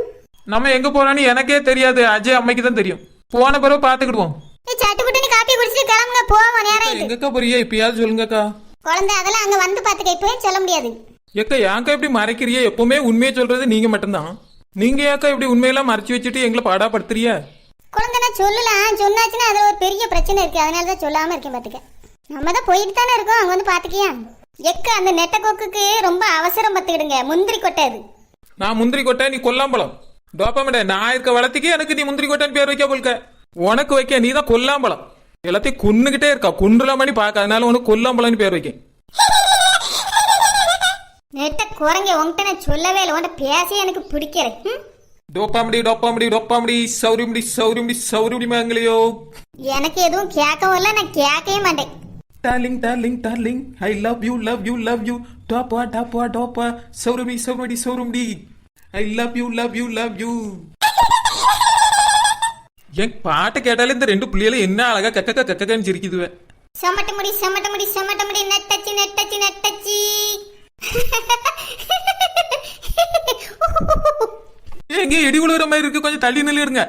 நம்ம எங்க போறோம்னு எனக்கே தெரியாது, அஜய் அம்மைக்கு தான் தெரியும். போன பிறகு பாத்துக்கிடுவோம். சட்டுக்குட்டு நீ காப்பி குடிச்சிட்டு கிளம்புங்க, போவோம், நேரம். எங்கக்கா போறியா? இப்பயாவது சொல்லுங்கக்கா. குழந்தை அதெல்லாம் அங்க வந்து பாத்துக்க, இப்பவே சொல்ல முடியாது. ஏக்கா ஏக்கா இப்படி மறைக்கிறியா? எப்பவுமே உண்மையை சொல்றது நீங்க மட்டும்தான். நீங்க ஏக்கா இப்படி உண்மையெல்லாம் மறைச்சு வச்சுட்டு எங்களை பாடாப்படுத்துறியா? குழந்தை நான் சொல்லலாம், சொன்னாச்சுன்னா அதுல ஒரு பெரிய பிரச்சனை இருக்கு, அதனாலதான் சொல்லாம இருக்கேன் பாத்துக்க. நம்ம தான் போயிட்டு தானே இருக்கோம், அங்க வந்து பாத்துக்கியா. எக்க அந்த நெட்ட கொக்குக்கு ரொம்ப அவசரம் பத்துக்கிடுங்க. முந்திரி கொட்டை அது. நான் முந்திரி கொட்டை, நீ கொல்லாம்பழம். டோப்பமிட நான் இருக்க வளர்த்துக்கே எனக்கு நீ முந்திரி கொட்டைன்னு பேர் வைக்க போல்க. உனக்கு வைக்க நீ தான் கொல்லாம்பழம். எல்லாத்தையும் கொன்னுகிட்டே இருக்கா, கொன்றுலாம் பண்ணி பார்க்க, அதனால உனக்கு கொல்லாம்பழம்னு பேர் வைக்க. நெட்ட குரங்க உன்கிட்ட நான் சொல்லவே இல்லை, உன்கிட்ட பேசி எனக்கு பிடிக்கிற. டோப்பாமடி டோப்பாமடி டோப்பாமடி சௌரிமடி சௌரிமடி சௌரிமடி மாங்கலையோ. எனக்கு எதுவும் கேட்கவும் இல்லை, நான் கேட்கவே மாட்டேன். Darling darling darling I love you love you love you. டோப்பா டோப்பா டோப்பா சௌரிமடி சௌரிமடி சௌரிமடி I love you love you love you. என் பாட்டு கேட்டாலே இந்த ரெண்டு புள்ளியில என்ன அழகா கக்க கக்கன்னு சிரிக்குதுவே. செமட்ட முடி செமட்ட முடி செமட்ட முடி நெட்டச்சி நெட்டச்சி நெட்டச்சி. எங்க இடி விழுகிற மாதிரி இருக்கு, கொஞ்சம் தள்ளி நில்லு இருங்க.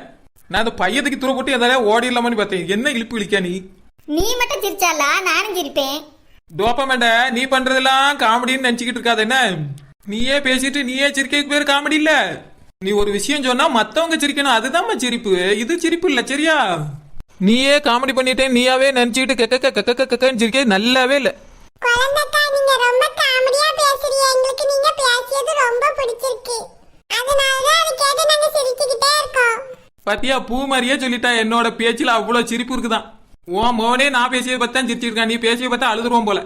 நான் அந்த பையத்துக்கு தூர போட்டு எதாலே ஓடிடலாமான்னு பார்த்தேன். என்ன இழுப்பு இழிக்கா நீ? நீ மட்டும் சிரிச்சாலா, நானும் சிரிப்பேன். டோப்பமேண்ட நீ பண்றதெல்லாம் காமெடின்னு நினைச்சுக்கிட்டு இருக்காது என்ன? நீயே பேசிட்டு நீயே சிரிக்கிறதுக்கு பேர் காமெடி இல்ல. நீ ஒரு விஷயம் சொன்னா மத்தவங்க சிரிக்கணும், அதுதான் சிரிப்பு. இது சிரிப்பு இல்ல, சரியா? நீயே காமெடி பண்ணிட்டே நீயாவே நினைச்சுக்கிட்டு கக்க கக்க கக்கன்னு சிரிக்க நல்லாவே இல்ல. குழந்தைக்கா, நீங்க ரொம்ப காமெடியா பேசுறீங்க. எங்களுக்கு நீங்க பேசியது ரொம்ப பிடிச்சிருக்கு, அதனாலதான் அதை கேட்டு நாங்க சிரிச்சுக்கிட்டே இருக்கோம். பாத்தியா, பூ மாதிரியே சொல்லிட்டா. என்னோட பேச்சுல அவ்வளவு சிரிப்பு இருக்குதான். உன் மோனே நான் பேசியதை பத்தி தான் சிரிச்சிருக்கான், நீ பேசிய பார்த்தா அழுதுருவோம் போல.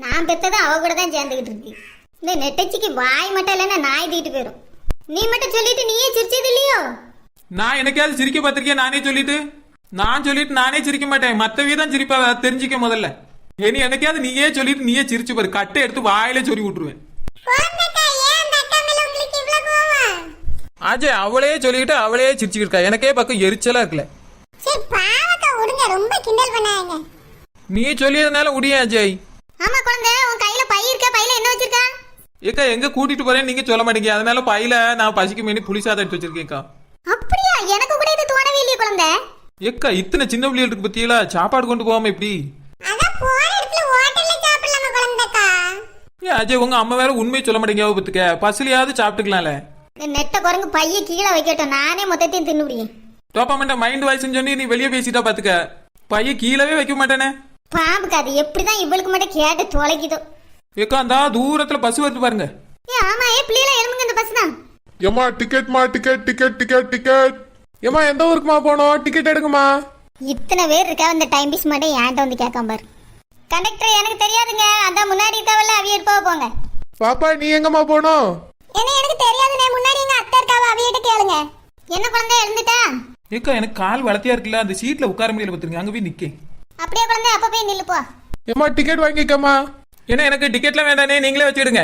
நான் பெத்ததும் அவ கூட தான் சேர்ந்துகிட்டு இருக்கு. இந்த நெட்டச்சிக்கு வாய் மட்டும் இல்லைன்னா நாய் தீட்டு போயிடும். நீ மட்டும் சொல்லிட்டு நீயே சிரிச்சது இல்லையோ? நான் எனக்காவது சிரிக்க பார்த்திருக்கேன் நானே சொல்லிட்டு? நான் சொல்லிட்டு நானே சிரிக்க மாட்டேன், மத்தவே தான் சிரிப்பா, தெரிஞ்சுக்க முதல்ல. இனி எனக்காவது நீயே சொல்லிட்டு நீயே சிரிச்சு பாரு, கட்டை எடுத்து வாயில சொல்லி விட்டுருவேன். அஜய் அவளே சொல்லிக்கிட்டு அவளே சிரிச்சுக்கிட்டு இருக்கா. எனக்கே பக்கம் எரிச்சலா இருக்குல்ல. சரி பாவக்கா விடுங்க, ரொம்ப கிண்டல் பண்ணாங்க. நீ சொல்லியதுனால முடியும் அஜய். ஆமா குழந்தை, உன் கையில பை இருக்கா? பையில என்ன வச்சிருக்கா? ஏக்கா எங்க கூட்டிட்டு போறேன்னு நீங்க சொல்ல மாட்டீங்க. அதனால பையில நான் பசிக்கு மீறி புளி சாதம் எடுத்து வச்சிருக்கேன்க்கா. அப்படியா? எனக்கு கூட இது தோணவே இல்லையே குழந்தை. ஏக்கா இத்தனை சின்ன பிள்ளைகளுக்கு பத்தியலா சாப்பாடு கொண்டு போகாம எப்படி? அதான் போற இடத்துல ஹோட்டல்ல சாப்பிடலாமா குழந்தைக்கா? ஏன் அஜய் உங்க அம்மா வேற உண்மையை சொல்ல மாட்டேங்க பத்துக்க. பசிலையாவது சாப்பிட்டுக்கலாம்ல. நெட்ட குரங்கு பைய கீழே வைக்கட்டும், நானே மொத்தத்தையும் தின்னு முடியும். டோப்பாமண்ட மைண்ட் வாய்ஸ்ன்னு சொல்லி நீ வெளியே பேசிட்டா பாத்துக்க. பைய கீழவே வைக்க மாட்டேனே. பாம்புக்கு அது எப்படிதான் இவளுக்கு மட்டும் கேட்டு தொலைக்குதோ. ஏக்கா அந்த தூரத்துல பஸ் வருது பாருங்க. ஏ ஆமா, ஏ பிள்ளைல எழுமுங்க, இந்த பஸ் தான். ஏமா டிக்கெட்மா, டிக்கெட் டிக்கெட் டிக்கெட் டிக்கெட். ஏமா எந்த ஊருக்குமா போனோம்? டிக்கெட் எடுங்கம்மா. இத்தனை பேர் இருக்கா, இந்த டைம் பீஸ் மட்டும் ஏன்ட்ட வந்து கேட்காம பாரு. கண்டக்டர் எனக்கு தெரியாதுங்க, அதான் முன்னாடி இருக்கவல்ல அவிய எடுப்பா போங்க. பாப்பா நீ எங்கம்மா போனோம்? என்ன எனக்கு தெரியாதுனே, முன்னாடி எங்க அத்தை இருக்காவ, அவியிட்ட கேளுங்க. என்ன குழந்தை எழுந்துட்டா? ஏக்கா எனக்கு கால் வளர்த்தியா இருக்குல்ல, அந்த சீட்ல உட்கார முடியல பாத்துருங்க. அங்க போய் நிக்கேன். அப்படியே குழந்தை, அப்ப போய் நில்லு போ. ஏமா டிக்கெட் வாங்கிக்கம்மா. ஏன்னா எனக்கு டிக்கெட்லாம் வேண்டானே, நீங்களே வச்சுடுங்க.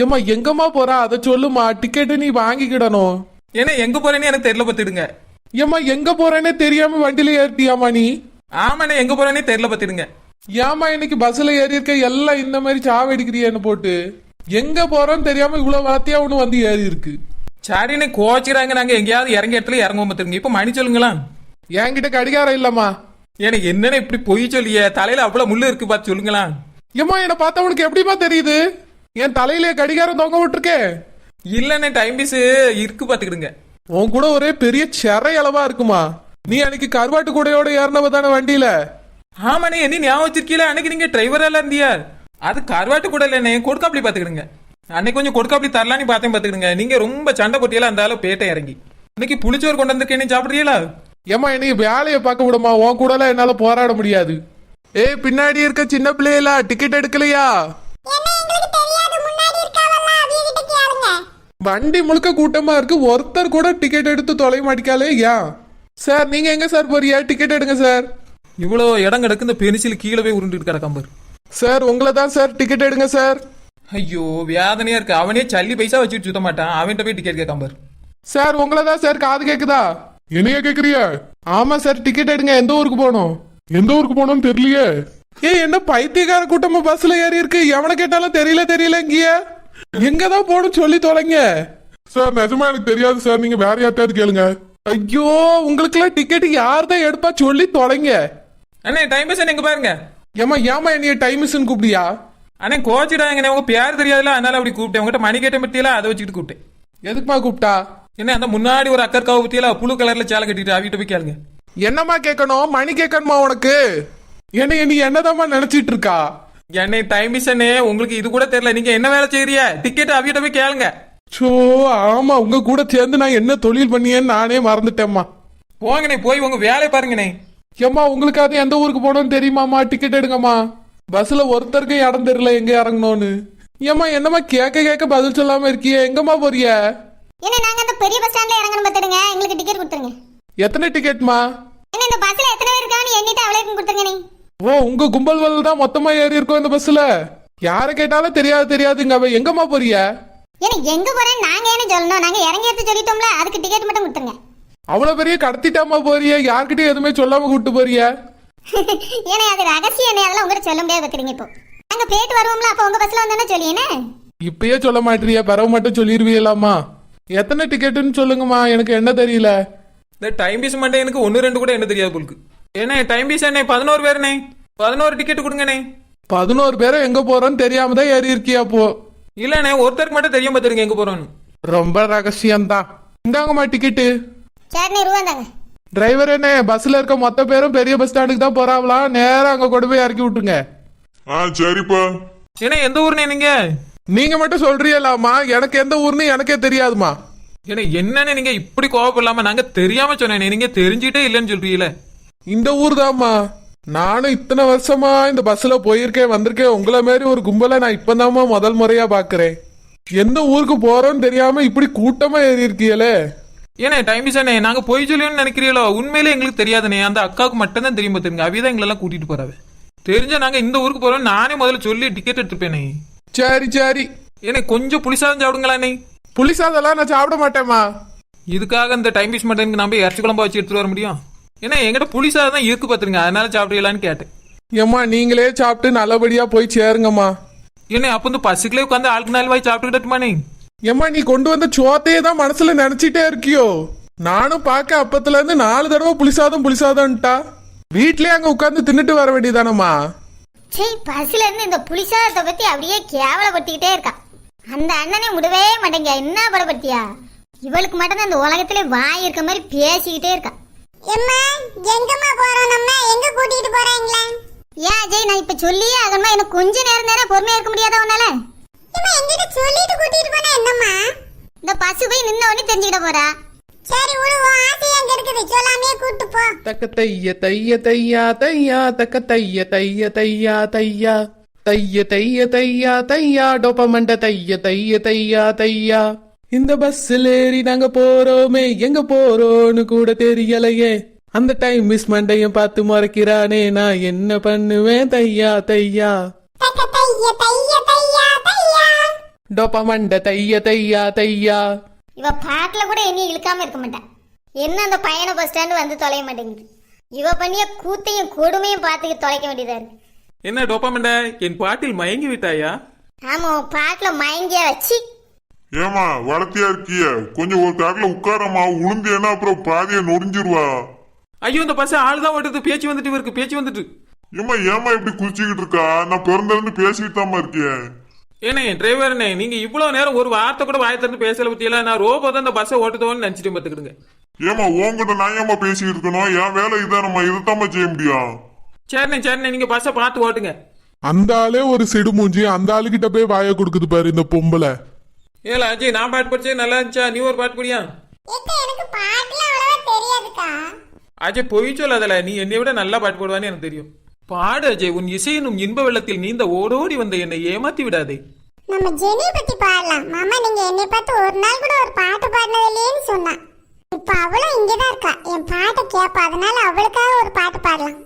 ஏமா எங்கம்மா போறா அதை சொல்லுமா. டிக்கெட்டு நீ வாங்கிக்கிடணும். ஏன்னா எங்க போறேன்னு எனக்கு தெரியல பாத்துடுங்க. ஏமா எங்க போறேன்னே தெரியாம வண்டியில ஏறிட்டியாமா நீ? ஆமாண்ணே எங்க போறேன்னே தெரியல பாத்துடுங்க. ஏமா இன்னைக்கு பஸ்ல ஏறி இருக்க எல்லாம் இந்த மாதிரி சாவடிக்கிறியான்னு போட்டு எங்க போறோன்னு தெரியாம இவ்வளவு வாத்தியா ஒண்ணு வந்து ஏறி இருக்கு. சரிண்ணே கோச்சிக்கிறாங்க. நாங்க எங்கேயாவது இறங்க இடத்துல இறங்குவோம் பாத்துருங்க. இப்ப மணி சொல்லுங்களா. என்கிட்ட கடிகாரம் இல்லம்மா. எனக்கு என்னன்னு இப்படி பொய் சொல்லிய தலையில அவ்வளவு முள்ளு இருக்கு பார்த்து சொல்லுங்களா. ஏமா என்ன பார்த்தா உனக்கு எப்படிமா தெரியுது? என் தலையில கடிகாரம் தொங்க விட்டுருக்கேன். இல்லண்ணே டைம் பீஸ் இருக்கு பாத்துக்கிடுங்க. உன் கூட ஒரே பெரிய செறை அளவா இருக்குமா. நீ அன்னைக்கு கருவாட்டு கூடையோட ஏறினவ தானே வண்டியில? ஆமாண்ணே என்ன ஞாபகம் வச்சிருக்கீல, அன்னைக்கு நீங்க டிரைவரா இருந்தியா. அது கருவாட்டு கூட இல்லண்ணே, கொடுக்காப்பளி பாத்துக்கிடுங்க. அன்னைக்கு கொஞ்சம் கொடுக்காப்பளி தரலான்னு பார்த்தேன் பாத்துக்கிடுங்க. நீங்க ரொம்ப சண்டை போட்டியெல்லாம் இருந்தாலும் பேட்டை இறங்கி இன்னைக்கு புளிச்சோறு கொண்டு வந்திருக்கேன், சாப்பிடுறீங்களா? ஏமா இன்னைக்கு வேலையை பார்க்க விடுமா. உன் கூட எல்லாம் என்னால போராட முடியாது. ஏய் பின்னாடி இருக்க சின்ன பிள்ளைகளா டிக்கெட் எடுக்கலையா? என்ன எங்களுக்கு தெரியாது, முன்னாடி இருக்காவல்ல, அவியிட்ட கேளுங்க. வண்டி முழுக்க கூட்டமா இருக்கு, ஒருத்தர் கூட டிக்கெட் எடுத்து தொலை மாட்டிக்காலே. ஏன் சார் நீங்க எங்க சார் போறியா? டிக்கெட் எடுங்க சார். இவ்வளோ இடம் கிடக்கு, இந்த பென்சில் கீழே போய் உருண்டு கிடக்காம்பர். சார் உங்களை தான் சார். டிக்கெட் எடுங்க சார். ஐயோ வேதனையா இருக்கு. அவனே சல்லி பைசா வச்சுட்டு சுத்த மாட்டான், அவன்கிட்ட போய் டிக்கெட் கேட்காம்பர். சார் உங்களை தான் சார். காது கேக்குதா? என்னைய கேக்குறியா? ஆமா சார் டிக்கெட் எடுங்க. எந்த ஊருக்கு போகணும்? எந்த ஊருக்கு போகணும்னு தெரியலையே. ஏய் என்ன பைத்தியக்கார கூட்டமா பஸ்ல ஏறி இருக்கு. எவனை கேட்டாலும் தெரியல இங்கேய எங்கதான் போகணும் சொல்லி தொலைங்க. சார் நிஜமா எனக்கு தெரியாது சார், நீங்க வேற யார்ட்டாவது கேளுங்க. ஐயோ உங்களுக்கு எல்லாம் டிக்கெட் யார் தான் எடுப்பா சொல்லி தொலைங்க. அண்ணே டைம் பீஸ் எங்க பாருங்க. ஏமா என்னைய டைம் மிஸ்ன்னு கூப்பிடியா? அண்ணே கோச்சிடாங்க, உங்க பேர் தெரியாதுல, அதனால அப்படி கூப்பிட்டேன். உங்ககிட்ட மணி கேட்ட பத்தியெல்லாம் அதை வச்சுக்கிட்டு கூப்பிட்டேன். எதுக்குமா கூப்பிட்டா? என்ன அந்த முன்னாடி ஒரு அக்கற்காவை பத்தியெல்லாம் புழு கலர்ல சேலை கட்டிட்டு அவிட்ட போய் கேளுங்க. என்னம்மா கேட்கணும்? மணி கேட்கணுமா உனக்கு? என்ன நீ என்னதாம்மா நினைச்சிட்டு இருக்கா? என்னை டைம் மிஸ் அண்ணே, உங்களுக்கு இது கூட தெரியல. நீங்க என்ன வேலை செய்யறிய? டிக்கெட் அவிட்ட போய் கேளுங்க. சோ ஆமா உங்க கூட சேர்ந்து நான் என்ன தொழில் பண்ணியேன்னு நானே மறந்துட்டேம்மா. போங்கண்ணே போய் உங்க வேலையை பாருங்கண்ணே. ஏம்மா உங்களுக்கு அது எந்த ஊருக்கு போகணும்னு தெரியுமாம்மா? டிக்கெட் எடுங்கம்மா. பஸ்ல ஒருத்தருக்கு இடம் தெரியல எங்க இறங்கணும்னு. ஏம்மா என்னம்மா கேட்க பதில் சொல்லாம இருக்கிய? எங்கம்மா போறிய? என்ன நாங்க அந்த பெரிய பஸ் ஸ்டாண்ட்ல இறங்கணும் பாத்துடுங்க, எங்களுக்கு டிக்கெட் கொடுத்துருங்க. எத்தனை டிக்கெட்மா? என்ன இந்த பஸ்ல எத்தனை பேர் இருக்கான்னு எண்ணிட்டு அவளுக்கு கொடுத்துருங்க. நீ ஓ உங்க கும்பல் தான் மொத்தமா ஏறி இருக்கோம் இந்த பஸ்ல. யார கேட்டாலும் தெரியாதுங்க. அவ எங்கம்மா போறிய? ஏன்னா எங்க போறேன்னு நாங்க என்ன சொல்லணும்? நாங்க இறங்கி எடுத்து சொல்லிட்டோம்ல, அதுக்கு டிக்கெட் மட்டும் கொடுத்துருங்க. அவ்வளவு பெரிய கடத்திட்டாமா போறிய? யார்கிட்டயும் எதுவுமே சொல்லாம கூட்டு போறிய? ஏன்னா அது ரகசியம், என்ன அதெல்லாம் உங்ககிட்ட சொல்ல முடியாது வைக்கிறீங்க. இப்போ நாங்க போயிட்டு வருவோம்ல, அப்ப உங்க பஸ்ல வந்தோன்னா சொல்லியேனே. இப்பயே சொல்ல மாட்டீங்க, பிறகு மட்டும் சொல்லிருவீங்களாமா? எத்தனை டிக்கெட்டுன்னு சொல்லுங்கம்மா, எனக்கு என்ன தெரியல. இந்த டைம் பீஸ் மட்டும் எனக்கு 1-2 கூட என்ன தெரியாது போலுக்கு. ஏன்னா டைம் பீஸ் என்ன 11 பேருண்ணே, 11 டிக்கெட் கொடுங்கண்ணே. 11 பேரும் எங்க போறோம்னு தெரியாம தான் ஏறி இருக்கியா? அப்போ இல்லண்ணே ஒருத்தருக்கு மட்டும் தெரியும் பாத்துருங்க எங்க போறோம்னு. ரொம்ப ரகசியம்தான். இந்தாங்கம்மா டிக்கெட்டு. சரி ரூபா தாங்க. டிரைவர் என்ன பஸ்ல இருக்க மொத்த பேரும் பெரிய பஸ் ஸ்டாண்டுக்கு தான் போறாங்களாம். நேரம் அங்க கொண்டு போய் இறக்கி விட்டுருங்க. சரிப்பா. ஏன்னா எந்த ஊர்னே நீங்க? நீங்க மட்டும் சொல்றீங்களாமா? எனக்கு எந்த ஊர்னு எனக்கே தெரியாதுமா. ஏன்னா என்னன்னு நீங்க இப்படி கோவப்படலாமா? நாங்க தெரியாம சொன்னேன், நீங்க தெரிஞ்சுட்டே இல்லைன்னு சொல்றீங்களே. இந்த ஊர் தான்மா. நானும் இத்தனை வருஷமா இந்த பஸ்ல போயிருக்கேன் வந்திருக்கேன். உங்களை மாதிரி ஒரு கும்பலை நான் இப்பதாம்மா முதல் முறையா பாக்குறேன். எந்த ஊருக்கு போறோம்னு தெரியாம இப்படி கூட்டமா ஏறி இருக்கீங்களே. ஏன்னா டைம் பீஸ் அண்ணே, நாங்க போய் சொல்லியோன்னு நினைக்கிறீங்களோ? உண்மையிலே எங்களுக்கு தெரியாதுண்ணே. அந்த அக்காவுக்கு மட்டும் தான் தெரியும் பாத்துருங்க. அவிதான் எங்களெல்லாம் கூட்டிட்டு போறாவே. தெரிஞ்சா நாங்க இந்த ஊருக்கு போறோம் நானே முதல்ல சொல்லி டிக்கெட் எடுத்துப்பேனே. சரி எனக்கு கொஞ்சம் புளிசாதம் சாப்பிடுங்களா? புளிசாதெல்லாம் நான் சாப்பிட மாட்டேம்மா. இதுக்காக இந்த டைம் பீஸ் மட்டனுக்கு நம்ம இறச்சி குழம்பா வச்சு எடுத்துட்டு வர முடியும்? ஏன்னா எங்கிட்ட புளிசாக தான் இருக்கு பார்த்துருங்க, அதனால சாப்பிடலான்னு கேட்டேன். ஏம்மா நீங்களே சாப்பிட்டு நல்லபடியா போய் சேருங்கம்மா. என்ன அப்போ இந்த பசுக்களே உட்காந்து ஆளுக்கு 4 வாய் சாப்பிட்டுக்கிட்டுமா நீ? ஏம்மா நீ கொண்டு வந்த சோத்தையே தான் மனசுல நினைச்சிட்டே இருக்கியோ? நானும் பார்க்க அப்பத்துல இருந்து 4 தடவை புளிசாதம்ட்டா வீட்லயே அங்க உட்கார்ந்து தின்னுட்டு வர வேண்டியதானம்மா. சரி, பசில இருந்து இந்த புளிசாதத்தை பத்தி அப்படியே கேவலப்படுத்திக்கிட்டே இருக்கா. அந்த அண்ணனே விடவே மாட்டேங்க. என்ன படப்படுத்தியா? இவளுக்கு மட்டும்தான் இந்த உலகத்திலே வாய் இருக்க மாதிரி பேசிக்கிட்டே இருக்கா. எம்மா எங்கம்மா போறோம்? நம்ம எங்க கூட்டிட்டு போறாங்களா? ஏன் அஜய், நான் இப்ப சொல்லியே ஆகணுமா? எனக்கு கொஞ்ச நேரம் தானே பொறுமையா இருக்க முடியாத உன்னால? எம்மா எங்கிட்ட சொல்லிட்டு கூட்டிட்டு போனா என்னம்மா? இந்த பசு போய் நின்ன உடனே தெரிஞ்சுக்கிட போறா. சரி விடு, உன் ஆசை எங்க இருக்குது, சொல்லாமே கூட்டு போ. தக்க தைய தைய தையா தையா தக்க தைய தைய தையா தையா தைய தைய தையா தையா டோபமண்ட தைய தைய தையா தையா. இந்த பஸ்ஸில் ஏறி நாங்க போறோமே, எங்க போறோம்னு கூட தெரியலையே. அந்த டைம் மிஸ் மண்டையும் பார்த்து முறைக்கிறானே, நான் என்ன பண்ணுவேன் தையா தையா. தக்க தைய தைய தையா தையா. டோபமண்ட தைய தையா தையா. இவ பாட்டுல கூட என்னையும் இழுக்காம இருக்க மாட்டான். என்ன அந்த பையனை பஸ் ஸ்டாண்டு வந்து தொலைய மாட்டேங்குது. இவ பண்ணிய கூத்தையும் கொடுமையும் பார்த்துக்கு தொலைக்க வேண்டியதா இருக்கு. என்ன டோப்பாமண்ட, என் பாட்டில் மயங்கி விட்டாயா? ஆமா, உன் பாட்டுல மயங்கியா வச்சு. ஏமா வளர்த்தியா இருக்கிய, கொஞ்சம் ஒரு காட்டுல உட்காரமா, உளுந்தேன்னா அப்புறம் பாதிய நொடிஞ்சிருவா. ஐயோ இந்த பஸ் ஆளுதான் ஓட்டுறது, பேச்சு வந்துட்டு இவருக்கு, பேச்சு வந்துட்டு. ஏமா இப்படி குதிச்சுக்கிட்டு இருக்கா? நான் பிறந்திருந்து பேசிக்கிட்டு தாமா இருக்கேன். ஏனே டிரைவர்னே, நீங்க இவ்வளவு நேரம் ஒரு வார்த்தை கூட வாயை திறந்து பேசல பத்தியல. நான் ரோபோ தான் இந்த பஸ்ஸை ஓட்டுதோன்னு நினைச்சிட்டு பாத்துக்கிடுங்க. ஏமா உன்கிட்ட நான் ஏமா பேசிக்கிட்டு இருக்கணும்? என் வேலை இதானம்மா, இதுதாம்மா செய்ய முடியும். சரிண்ணே நீங்க பஸ்ஸை பார்த்து ஓட்டுங்க. அந்த ஆளே ஒரு செடு மூஞ்சி, அந்த ஆளுகிட்ட போய் வாய கொடுக்குது பாரு இந்த பொம்பளை. ஏல அஜய், நான் பாட்டு படிச்சே நல்லா இருந்துச்சா? நீ ஒரு பாட்டு படியா? ஏக்கா எனக்கு பாட்டுலாம் அவ்வளவா தெரியாதுக்கா. அஜய் பொய் சொல்லாதல, நீ என்னை விட நல்லா பாட்டு போடுவான்னு எனக்கு தெரியும். பாடு அஜய், உன் இசையினும் இன்ப வெள்ளத்தில் நீந்த ஓடோடி வந்த என்னை ஏமாத்தி விடாதே. நம்ம ஜெனி பத்தி பாடலாம். மாமா நீங்க என்னை பார்த்து ஒரு நாள் கூட ஒரு பாட்டு பாடினதில்லையேன்னு சொன்னா. இப்ப அவளும் இங்கதான் இருக்கா, என் பாட்டை கேட்பா, அதனால அவளுக்காக ஒரு பாட்டு பாடலாம்.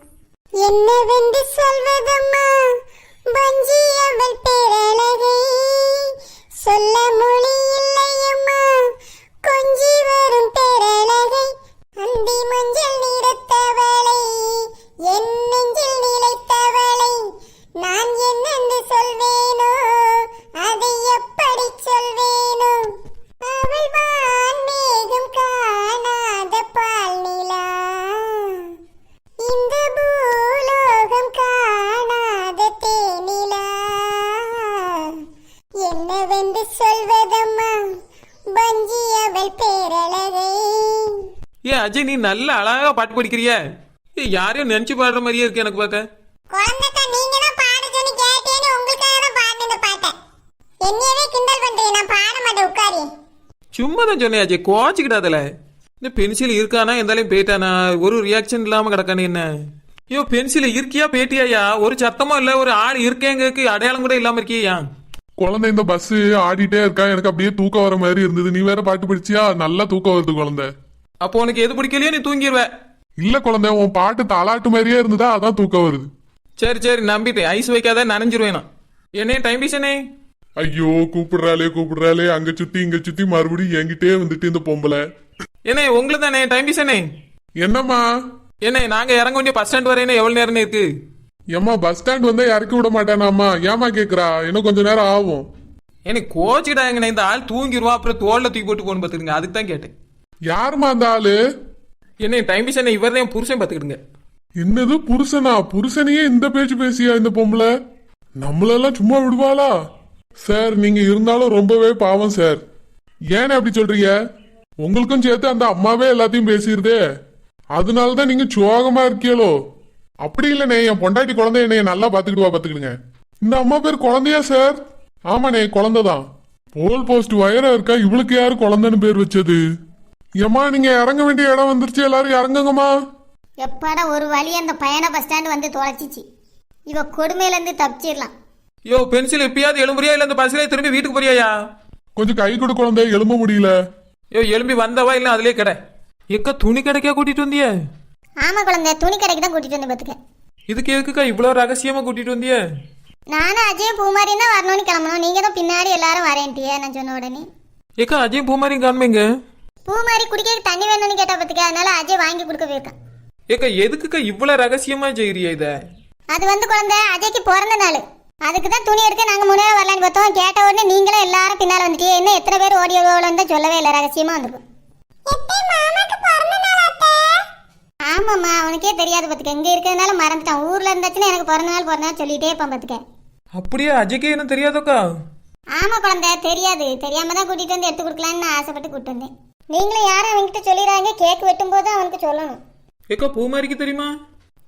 என்னவென்று சொல்வதம்மா பஞ்சி அவள் பேரழகை, சொல்ல மொழி இல்லையம்மா கொஞ்சி வரும் பேரழகை, அந்தி மஞ்சள் நிறத்தவளை, என் நெஞ்சில் நிலைத்தவளை, நான் என்னென்று சொல்வேனோ அதை எப்படி சொல்வேனோ, அவள் வான் மேகம் காணாத பால் நிலா, இந்த பூலோகம் காணாத தேனிலா, என்னவென்று சொல்வதம்மா பஞ்சி அவள் பேரழகை. ஏன் அஜய், நீ நல்ல அழகா பாட்டு படிக்கிறிய. யாரையும் நினைச்சு பாடுற மாதிரியே இருக்கு எனக்கு பார்க்க. குழந்தைக்கா நீங்க தான் பாட சொல்லி கேட்டேன்னு உங்களுக்காக தான் பாடின இந்த பாட்டை. என்னையவே கிண்டல் பண்றீங்க, நான் பாட மாட்டேன், உட்காரி. சும்மா தான் சொன்னேன் அஜய், கோச்சிக்கிடாதல. இந்த பென்சில் இருக்கானா எந்தாலையும் போயிட்டானா, ஒரு ரியாக்ஷன் இல்லாம கிடக்கானே என்ன? ஐயோ பென்சில் இருக்கியா பேட்டியாயா? ஒரு சத்தமும் இல்ல, ஒரு ஆள் இருக்கேங்க அடையாளம் கூட இல்லாம இருக்கியா? குழந்தை இந்த பஸ் ஆடிட்டே இருக்கா, எனக்கு அப்படியே தூக்கம் வர மாதிரி இருந்தது. நீ வேற பாட்டு படிச்சியா? நல்லா தூக்கம் வருது குழந்தை. அப்போ உனக்கு எது பிடிக்கலையோ நீ தூங்கிடுவ. இல்ல குழந்தை, உன் பாட்டு தாலாட்டு மாதிரியே இருந்ததா, அதான் தூக்கம் வருது. சரி நம்பிட்டேன், ஐஸ் வைக்காத நனைஞ்சிருவேனா. என்னே டைம் பீசனே. ஐயோ கூப்பிடுறாளே அங்க சுத்தி இங்க சுத்தி மறுபடியும் என்கிட்டே வந்துட்டு இந்த பொம்பளை. என்ன உங்களுக்கு தானே டைம் பீசனே? என்னம்மா? என்ன நாங்க இறங்க வேண்டிய பஸ் ஸ்டாண்ட் வரையினா எவ்வளவு நேரம் இருக்கு? ஏம்மா பஸ் ஸ்டாண்ட் வந்தா இறக்கி விட மாட்டானாம்மா, ஏமா கேக்குறா? இன்னும் கொஞ்ச நேரம் ஆகும். எனக்கு கோச்சிக்கிட்டாங்க, இந்த ஆள் தூங்கிடுவான், அப்புறம் தோல்ல தூக்கி போட்டு போன்னு பாத்துக்கிடுங்க, அதுக்கு தான் கேட்டேன். யாருமா அந்த ஆளு? என்ன டைம் பீசனே, இவர் தான் புருஷன் பாத்துக்கிடுங்க. என்னது புருஷனா? புருஷனையே இந்த பேச்சு பேசியா இந்த பொம்பளை? நம்மளெல்லாம் சும்மா விடுவாளா? சார் நீங்க இருந்தாலும் ரொம்பவே பாவம் சார். ஏன்னு அப்படி சொல்றீங்க? உங்களுக்கும் சேர்த்து அந்த அம்மாவே எல்லாத்தையும் பேசிடுதே, அதனாலதான் நீங்க சோகமா இருக்கீங்களோ? அப்படி இல்லனே, என் பொண்டாட்டி குழந்தை என்னைய நல்லா பாத்துக்கிடுங்க. இந்த அம்மா பேர் குழந்தையா சார்? ஆமாண்ணே குழந்தைதான். போல் போஸ்ட் வயரா இருக்கா, இவளுக்கு யாரு குழந்தைன்னு பேர் வச்சது? ஏம்மா நீங்க இறங்க வேண்டிய இடம் வந்துருச்சு, எல்லாரும் இறங்குங்கம்மா. எப்பாடா ஒரு வழி அந்த பையனை பஸ் ஸ்டாண்டு வந்து தொலைச்சிச்சு. இவ கொடுமையில இருந்து தப்பிச்சிடலாம். யோ பென்சில் எப்பயாவது எழும்புறியா இல்ல இந்த பஸ்ல திரும்பி வீட்டுக்கு போறியா? கொஞ்சம் கை கொடு குழந்தை, எழும்ப முடியல. யோ எலும்பி வந்தவா இல்ல அதுலயே கடை எக்க துணி கடைக்கா கூட்டிட்டு வந்திய? ஆமா குழந்தை, துணி கடைக்கு தான் கூட்டிட்டு வந்து பாத்துக்க. இதுக்கு எதுக்குக்கா இவ்வளவு ரகசியமா கூட்டிட்டு வந்திய? நானும் அஜயும் பூமாரியும் தான் வரணும்னு கிளம்பணும், நீங்க தான் பின்னாடி எல்லாரும் வரேன்ட்டிய நான் சொன்ன உடனே. ஏக்கா அஜயும் பூமாரியும் காண்பீங்க? பூ மாதிரி குடிக்க தண்ணி வேணும்னு கேட்டா பத்துக்க, அதனால அஜய் வாங்கி கொடுக்க போயிருக்கான். ஏக்கா எதுக்குக்கா இவ்வளவு ரகசியமா செய்யறியா இத? அது வந்து குழந்தை அஜய்க்கு பிறந்த நாள், அதுக்கு தான் துணி எடுக்க நாங்க முன்னாடி வரலான்னு பார்த்தோம். கேட்ட உடனே நீங்களும் எல்லாரும் பின்னால வந்துட்டீங்க. இன்னும் எத்தனை பேர் ஓடி வருவாங்கன்னு தான் சொல்லவே இல்லை, ரகசியமா வந்திருக்கும். ஆமாம்மா, அவனுக்கே தெரியாது பத்துக்க. இங்க இருக்கிறதுனால மறந்துட்டான். ஊர்ல இருந்தாச்சுன்னா எனக்கு பிறந்த நாள் சொல்லிட்டே இருப்பான் பத்துக்க. அப்படியே அஜய்க்கே என்ன தெரியாதோக்கா? ஆமா குழந்தை, தெரியாது. தெரியாம தான் கூட்டிட்டு வந்து எடுத்து கொடுக்கலான்னு நான் ஆசைப்பட்டு கூட்டு வந்தேன். நீங்களும் யாரும் அவன்கிட்ட சொல்லிடுறாங்க, கேக் வெட்டும் போது அவனுக்கு சொல்லணும். ஏக்கா பூமாரிக்கு தெரியுமா?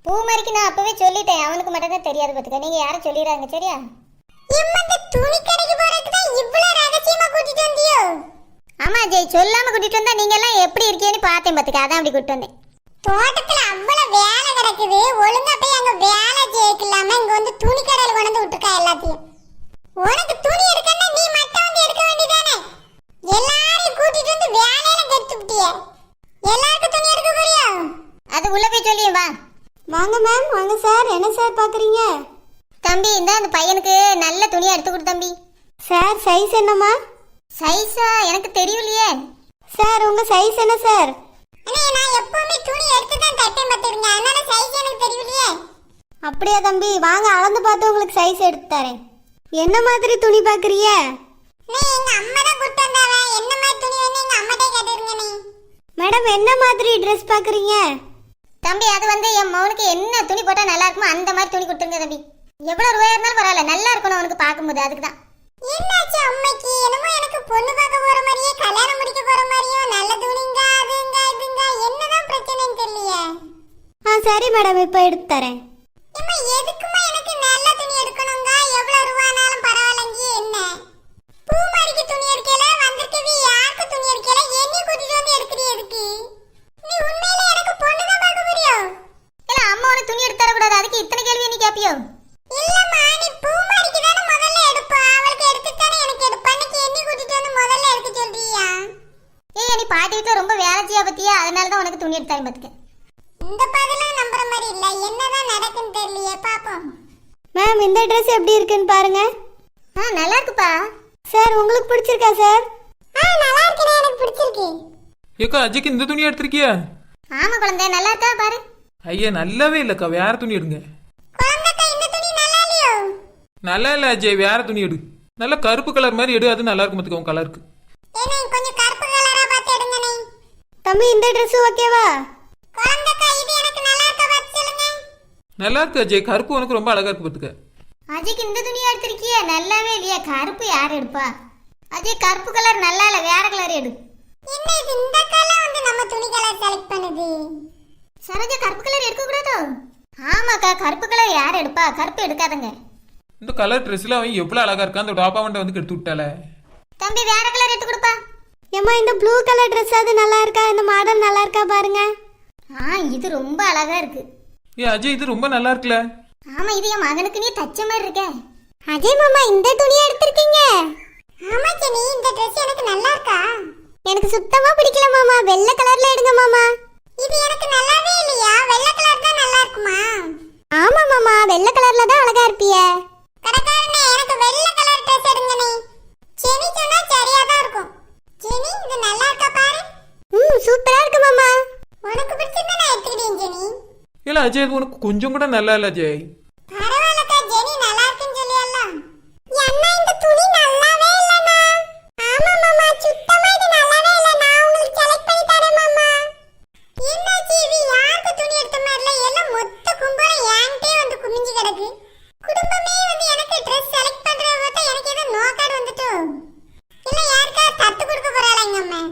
பூமாரிக்கு நான் அப்பவே சொல்லிட்டேன், அவனுக்கு மட்டும் தான் தெரியாது பத்துக்க. நீங்க யாரும் சொல்லிடுறாங்க சரியா? துணி கடைக்கு போறதுக்கு தான் இவ்வளவு ரகசியமா கூட்டிட்டு வந்தியோ? ஆமா அஜய், சொல்லாம கூட்டிட்டு வந்தா நீங்க எல்லாம் எப்படி இருக்கீங்கன்னு பார்த்தேன் பத்துக்க, அதான் அப்படி கூட்டு வந்தேன். தோட்டத்துல அவ்வளவு வேலை கிடக்குது, ஒழுங்கா போய் அங்க வேலை செய்யலாம இங்க வந்து துணி கடையில கொண்டு வந்து விட்டுருக்கா எல்லாத்தையும். உனக்கு துணி எடுக்கன்னா நீ மட்டும் வந்து எடுக்க வேண்டியதானே? எல்லாரையும் கூட்டிட்டு வந்து வேலையில கெடுத்து விட்டிய. எல்லாருக்கும் துணி எடுக்க போறியா? அது உள்ள போய் சொல்லியே வா. வாங்க மேம், வாங்க சார். என்ன சார் பாக்குறீங்க? தம்பி இந்த அந்த பையனுக்கு நல்ல துணியை எடுத்து கொடு தம்பி. சார் சைஸ் என்னம்மா? சைஸா எனக்கு தெரியலையே. சார் உங்க சைஸ் என்ன சார்? அண்ணே நான் எப்பவுமே துணி எடுத்து தான் தைப்பேன் பாத்துங்க, அதனால சைஸ் எனக்கு தெரியலையே. அப்படியே தம்பி, வாங்க அளந்து பார்த்து உங்களுக்கு சைஸ் எடுத்து தரேன். என்ன மாதிரி துணி பாக்குறீங்க? நீ எங்க அம்மா தான் கூட்டி வந்தாவ, என்ன மாதிரி துணி வேணும் எங்க அம்மாட்டே கேட்டுருங்க. நீ மேடம் என்ன மாதிரி Dress பாக்குறீங்க? தம்பி அது வந்து என் மகனுக்கு என்ன துணி போட்டா நல்லா இருக்குமோ அந்த மாதிரி துணி கொடுத்துருங்க தம்பி. எவ்வளவு ரூபாயா இருந்தாலும் பரவாயில்ல, நல்லா இருக்கணும் அவனுக்கு பார்க்கும்போது, அதுக்கு தான். என்னாச்சு அம்மைக்கு? என்னமோ எனக்கு பொண்ணு பார்க்க போற மாதிரியே கல்யாணம் முடிக்க போற மாதிரியும் நல்ல துணிங்க அதுங்க இதுங்க, என்னதான் பிரச்சனைன்னு தெரியலையே. சரி மேடம், இப்ப எடுத்து தரேன். அம்மா எதுக்குமா எனக்கு நல்ல துணி எடுக்கணுங்க? எவ்வளவு ரூபானாலும் பரவாயில்லைங்க. என்ன பூமாரிக்கு துணி எடுக்கல வந்திருக்கவி, யாருக்கு துணி எடுக்கல, என்னை கூட்டிட்டு வந்து எடுக்கறீ எதுக்கு? நீ உண்மையிலே எனக்கு பொண்ணு தான் பார்க்க முடியும்? இல்ல அம்மா உனக்கு துணி எடுத்து தர கூடாது, அதுக்கு இத்தனை கேள்வி நீ கேப்பியோ? இல்லம்மா, நீ பூமாரிக்கு தானே முதல்ல எடுப்பா, அவளுக்கு எடுத்து தானே எனக்கு எடுப்பா. அன்னைக்கு என்னை கூட்டிட்டு வந்து முதல்ல எடுக்க சொல்றியா? ஏய் நீ பாட்டி வீட்டுல ரொம்ப வேலை செய்ய பத்தியா, அதனாலதான் உனக்கு துணி எடுத்து தரேன் பாத்துக்க. இந்த பதிலும் நம்புற மாதிரி இல்ல, என்னதான் நடக்குன்னு தெரியலையே. பாப்போம். மேம் இந்த Dress எப்படி இருக்குன்னு பாருங்க. நல்லா இருக்குப்பா. சார் உங்களுக்கு பிடிச்சிருக்கா சார்? நல்லா இருக்குனே, எனக்கு பிடிச்சிருக்கு. ஏக்கா அஜய்க்கு இந்த துணி எடுத்திருக்கியா? ஆமா குழந்தை, நல்லா இருக்கா பாரு. ஐயா நல்லாவே இல்லக்கா, வேற துணி எடுங்க. குழந்தைக்கா இந்த துணி நல்லா இல்லையோ? நல்லா இல்ல அஜய், வேற துணி எடு. நல்ல கருப்பு கலர் மாதிரி எடு, அது நல்லா இருக்கும் பாத்துக்கோ கலருக்கு. ஏனே கொஞ்சம் கருப்பு கலரா பார்த்து எடுங்க. நீ தம்பி இந்த Dress ஓகேவா? குழந்தைக்கா இது எனக்கு நல்லா இருக்கா பார்த்து சொல்லுங்க. நல்லா இருக்கு அஜய், கருப்பு உனக்கு ரொம்ப அழகா இருக்கு பாத்துக்க. அஜய்க்கு இந்த துணி எடுத்திருக்கிய, நல்லாவே இல்லையா? கருப்பு யார் எடுப்பா? அஜய் கருப்பு கலர் நல்லா இல்ல, வேற கலர் எடு. என்ன இது இந்த கலர் வந்து நம்ம துணி கலர் செலக்ட் பண்ணுது? சரோஜா கருப்பு கலர் எடுக்க கூடாதோ? ஆமாக்கா, கருப்பு கலர் யார் எடுப்பா? கருப்பு எடுக்காதங்க. இந்த கலர் ட்ரெஸ்ல அவன் எவ்வளவு அழகா இருக்கான், அந்த டாப்பா வண்ட வந்து எடுத்து விட்டால. தம்பி வேற கலர் எடுத்து கொடுப்பா. ஏமா இந்த ப்ளூ கலர் Dress அது நல்லா இருக்கா? இந்த மாடல் நல்லா இருக்கா பாருங்க. இது ரொம்ப அழகா இருக்கு. ஏ அஜய் இது ரொம்ப நல்லா இருக்குல்ல. ஆமா, இது என் மகனுக்கு நீ தச்ச மாதிரி இருக்க. அஜய் மாமா இந்த துணி எடுத்திருக்கீங்க? ஆமா ஜெனி, இந்த Dress எனக்கு நல்லா இருக்கா? எனக்கு சுத்தமா பிடிக்கல மாமா, வெள்ளை கலர்ல எடுங்க மாமா. இது எனக்கு நல்லாவே இல்லையா? வெள்ளை கலர் தான் நல்லா இருக்குமா? ஆமா மாமா, வெள்ளை கலர்ல தான் அழகா இருப்பிய. கடைக்காரனே எனக்கு வெள்ளை கலர் Dress எடுங்க. நீ ஜெனி சொன்னா சரியா தான் இருக்கும். ஜெனி இது நல்லா இருக்கா பாரு. சூப்பரா இருக்கு மாமா. உனக்கு பிடிச்சிருந்தா நான் எடுத்துக்கிட்டேன் ஜெனி. இல்ல அஜய் இது உனக்கு கொஞ்சம் கூட நல்லா இல்ல அஜய். பரவாயில்லக்கா, ஜெனி நல்லா இருக்குன்னு சொல்லியல்லாம். அண்ணா இந்த துணி நல்லாவே இல்லனா? ஆமா மாமா, சுத்தமா இது நல்லாவே இல்ல. நான் உங்களுக்கு செலக்ட் பண்ணி தரேன் மாமா. என்னாச்சு இது? யாருக்கு துணி எடுத்த மாதிரில எல்லாம் மொத்த கும்பரம் என்கிட்டே வந்து குமிஞ்சு கிடக்கு. குடும்பமே வந்து எனக்கு Dress செலக்ட் பண்றத பார்த்தா எனக்கு ஏதோ நோக்காடு வந்துட்டோ? இல்ல யாருக்கா தத்து கொடுக்க போறாளா எங்க அம்மா?